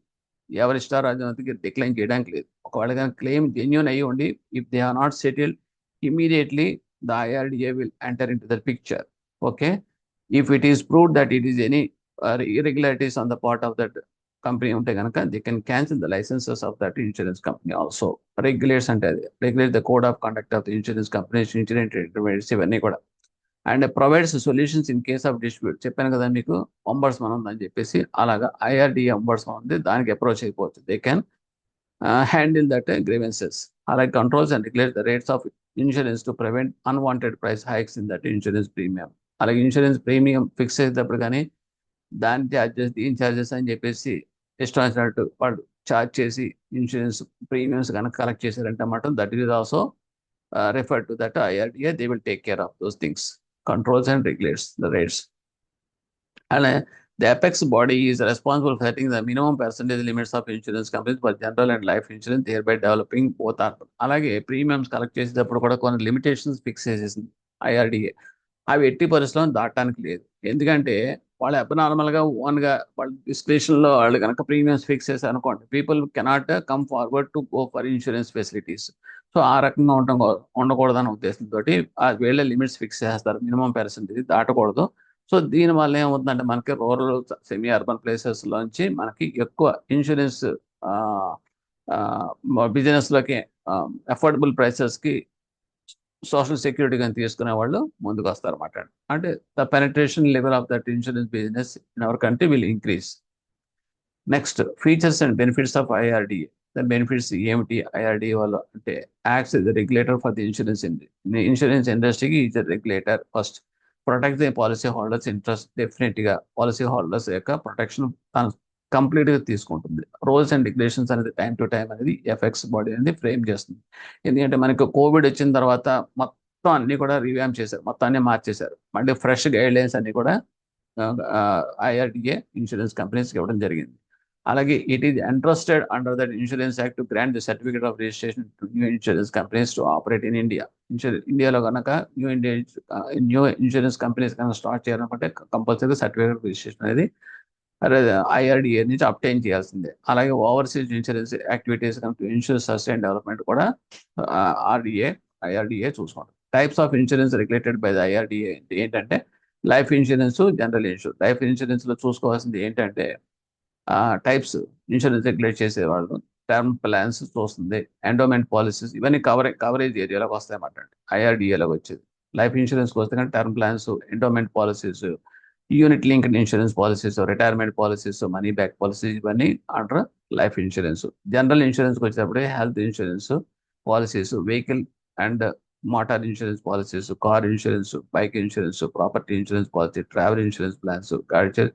ఎవరి ఇష్టారాజ్యానికి డిక్లైన్ చేయడానికి లేదు. ఒకవేళ కానీ క్లెయిమ్ జెన్యూన్ అయ్యి ఉండి, if they are not settled immediately the IRDA will enter into the picture. Okay, if it is proved that it is any irregularities on the part of that company ఉంటే కనుక they can cancel the licenses of that insurance company also. Regulates అంటే regulate the code of conduct of the insurance companies, insurance intermediaries, ఇవన్నీ కూడా. And provides solutions in case of dispute. చెప్పాను కదా మీకు ఒంబడ్స్మన్ ఉందని చెప్పేసి, అలాగా IRDA ఒంబడ్స్మన్ ఉంది, దానికి అప్రోచ్ అయిపోవచ్చు. They can handle that grievances. అలాగే controls and regulate the rates of insurance to prevent unwanted price hikes in that insurance premium. అలాగే ఇన్సూరెన్స్ ప్రీమియం ఫిక్స్ చేసేటప్పుడు కానీ దాని ఛార్జెస్, దీని ఛార్జెస్ అని చెప్పేసి ఇష్టం వచ్చినట్టు వాళ్ళు ఛార్జ్ చేసి ఇన్సూరెన్స్ ప్రీమియమ్స్ కనుక కలెక్ట్ చేశారంటే మాత్రం that is also referred to that IRDA. They will take care of those things, controls and regulates the rates. And the apex body is responsible for setting the minimum percentage limits of insurance companies for general and life insurance, thereby developing both are. అలాగే ప్రీమియమ్స్ కలెక్ట్ చేసేటప్పుడు కూడా కొన్ని లిమిటేషన్స్ ఫిక్స్ చేసేసింది IRDA. అవి ఎట్టి పరిస్థితుల్లో దాటడానికి లేదు. ఎందుకంటే వాళ్ళు అబ్నార్మల్గా ఓన్గా వాళ్ళ డిస్క్రిప్షన్లో వాళ్ళు కనుక ప్రీమియమ్స్ ఫిక్స్ చేశారు అనుకోండి, people cannot come forward to go for insurance facilities. So ఆ రకంగా ఉండకూడదనే ఉద్దేశంతో వీళ్ళ లిమిట్స్ ఫిక్స్ చేస్తారు, మినిమం పర్సెంటేజ్ దాటకూడదు. సో దీనివల్ల ఏమవుతుందంటే మనకి రూరల్ సెమీ అర్బన్ ప్లేసెస్లోంచి మనకి ఎక్కువ ఇన్సూరెన్స్ బిజినెస్లోకి అఫోర్డబుల్ ప్రైసెస్కి సోషల్ సెక్యూరిటీ కానీ తీసుకునే వాళ్ళు ముందుకు వస్తారు అన్నమాట. అంటే the penetration level of that insurance business in our country will increase. Next, features and benefits of IRDA. The benefits ఏమిటి ఐఆర్డిఏ వల్ల అంటే, acts the regulator for the insurance ఇండస్ట్రీకి is regulator. First, protect the policy holders interest. డెఫినెట్గా పాలసీ హోల్డర్స్ యొక్క ప్రొటెక్షన్ కంప్లీట్గా తీసుకుంటుంది. రూల్స్ అండ్ రెగ్యులేషన్స్ అనేది టైం టు టైం అనేది ఎఫెక్ట్స్ బాడీ అనేది ఫ్రేమ్ చేస్తుంది. ఎందుకంటే మనకు కోవిడ్ వచ్చిన తర్వాత మొత్తం అన్ని కూడా రివ్యామ్ చేశారు, మొత్తం అన్ని మార్చేశారు. మళ్ళీ ఫ్రెష్ గైడ్ లైన్స్ అన్ని కూడా ఐఆర్డిఏ ఇన్సూరెన్స్ కంపెనీస్కి ఇవ్వడం జరిగింది. అలాగే it is entrusted under that insurance act to grant the certificate of registration to new insurance companies to operate in India. ఇండియాలో కనుక న్యూ ఇన్సూరెన్స్ కంపెనీస్ కనుక స్టార్ట్ చేయాలనుకుంటే కంపల్సరీ సర్టిఫికేట్ రిజిస్ట్రేషన్ అనేది ఐఆర్డిఏ నుంచి అప్టైన్ చేయాల్సిందే. అలాగే ఓవర్సీస్ ఇన్సూరెన్స్ యాక్టివిటీస్ కనుక ఇన్సూరెన్స్ సస్టైన్ డెవలప్మెంట్ కూడా ఐఆర్డిఏ చూసుకుంటాం. Types of insurance regulated by the IRDA ఏంటంటే, life insurance, general insurance. Life ఇన్సూరెన్స్లో చూసుకోవాల్సింది ఏంటంటే, టైప్స్ ఇన్సూరెన్స్ రెగ్యులేట్ చేసేవాళ్ళు, టర్మ్ ప్లాన్స్ చూస్తుంది, ఎండోమెంట్ పాలసీస్, ఇవన్నీ కవరేజ్ ఏరియాలోకి వస్తాయన్నమాట. ఐఆర్డిఏలోకి వచ్చేది లైఫ్ ఇన్సూరెన్స్కి వస్తే కానీ term plans, endowment policies, unit linked insurance policies, retirement policies, money back policies, ఇవన్నీ అండర్ లైఫ్ ఇన్సూరెన్స్. జనరల్ ఇన్సూరెన్స్కి వచ్చేటప్పుడు health insurance policies, vehicle and motor insurance policies, car insurance, bike insurance, property insurance policy, travel insurance plans, culture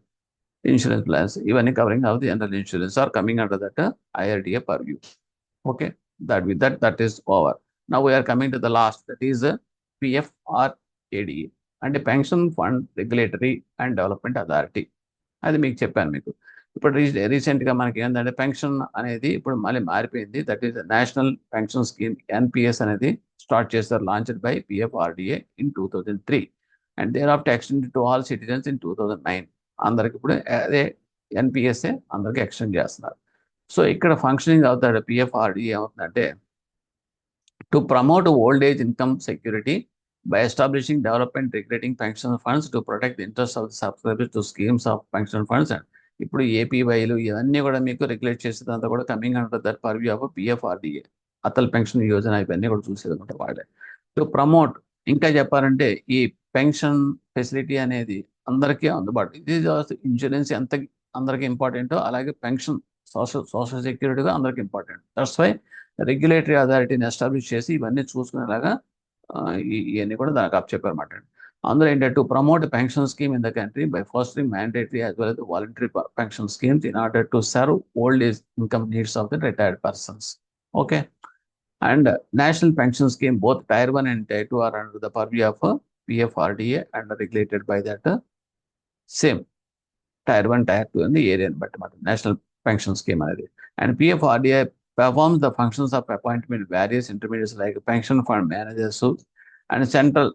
insurance plans, ఇవన్నీ covering of the general insurance are coming under that IRDA purview. Okay, that is over. Now we are coming to the last, that is PFRADA, అంటే pension fund regulatory and development authority. అది మీకు చెప్పాను. మీకు ఇప్పుడు రీసెంట్గా మనకి ఏంటంటే పెన్షన్ అనేది ఇప్పుడు మళ్ళీ మారిపోయింది. That is national pension scheme, NPS అనేది స్టార్ట్ చేస్తారు, launched by PFRDA in 2003 and thereafter extended to all citizens in 2009. అందరికి ఇప్పుడు అదే NPSఏ అందరికి ఎక్స్టెండ్ చేస్తున్నారు. సో ఇక్కడ ఫంక్షనింగ్ అవుతాడు PFRDA ఏమవుతుందంటే, to promote old age income security by establishing development regulating pension funds to protect the interests of the subscribers to schemes of pension funds. And ఇప్పుడు APYలు ఇవన్నీ కూడా మీకు రెగ్యులేట్ చేసేదంతా కూడా coming under that purview of PFRDA. Atal pension Yojana ఇవన్నీ కూడా చూసేది అనమాట వాళ్ళే. టు ప్రమోట్, ఇంకా చెప్పాలంటే ఈ పెన్షన్ ఫెసిలిటీ అనేది అందరికీ అందుబాటు. ఇది ఇన్సూరెన్స్ ఎంత అందరికీ ఇంపార్టెంటో అలాగే పెన్షన్ సోషల్ సెక్యూరిటీగా అందరికీ ఇంపార్టెంట్. దట్స్ వై రెగ్యులేటరీ అథారిటీని ఎస్టాబ్లిష్ చేసి ఇవన్నీ చూసుకునేలాగా ఇవన్నీ కూడా దానికి అప్ చెప్పారన్నమాట. అందులో ఏంటంటే, to promote pension scheme in the country by fostering mandatory as well as voluntary pension schemes in order to serve old age income needs of the retired persons. Okay, and national pension scheme both Tier 1 and Tier 2 are under the purview of PFRDA and regulated by that same Tier 1, Tier 2 అని ఏరియాని బట్టి మాట నేషనల్ పెన్షన్ స్కీమ్ అనేది. And PFRDA performs the functions of appointment various intermediaries like pension fund managers and central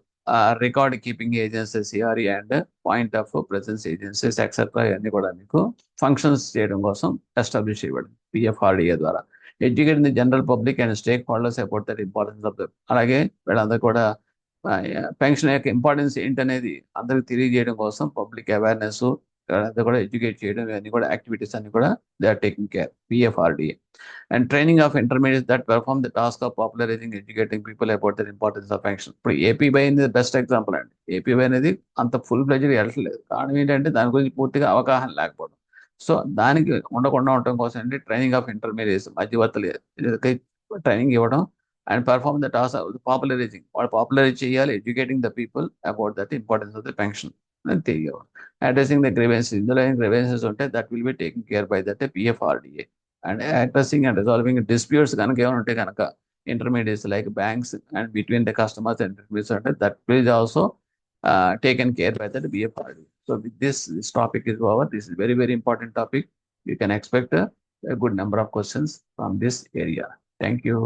record keeping agencies, CRE, and point of presence agencies, etc. ఇవన్నీ కూడా మీకు ఫంక్షన్స్ చేయడం కోసం ఎస్టాబ్లిష్ చేయబడింది PFRDA ద్వారా. Educating the general public and stake holders about that importance of the, అలాగే వీళ్ళందరూ కూడా పెన్షన్ యొక్క ఇంపార్టెన్స్ ఏంటనేది అందరికి తెలియజేయడం కోసం పబ్లిక్ అవేర్నెస్ అంతా కూడా ఎడ్యుకేట్ చేయడం, ఇవన్నీ కూడా యాక్టివిటీస్ అన్ని కూడా they are taking care PFRDA. And training of intermediate that perform the task of popularising educating people about the importance of pension. ఇప్పుడు APY అనేది బెస్ట్ ఎగ్జాంపుల్ అండి. APY అనేది అంత ఫుల్ ఫ్లెడ్జ్గా వెళ్ళట్లేదు. కారణం ఏంటంటే దాని గురించి పూర్తిగా అవగాహన లేకపోవడం. సో దానికి ఉండకుండా ఉండటం కోసం అంటే ట్రైనింగ్ ఆఫ్ ఇంటర్మీడియట్స్, మధ్యవర్తులు ట్రైనింగ్ ఇవ్వడం and perform the task of popularising, వాళ్ళు పాపులరైజ్ చేయాలి, educating the people about that importance of the pension అని తెలియదు. అడ్రసింగ్ ద గ్రీవెన్సెస్, ఇందులో ఏం గ్రీవెన్సెస్ ఉంటే that will be taking care by that PFRDA. And addressing and resolving disputes కనుక ఏమైనా ఉంటే కనుక intermediates like banks and between the customers and intermediates అంటే that will also taken care by that PFRDA. So with this topic is over. This is very, very important topic. You can expect a good number of questions from this area. Thank you.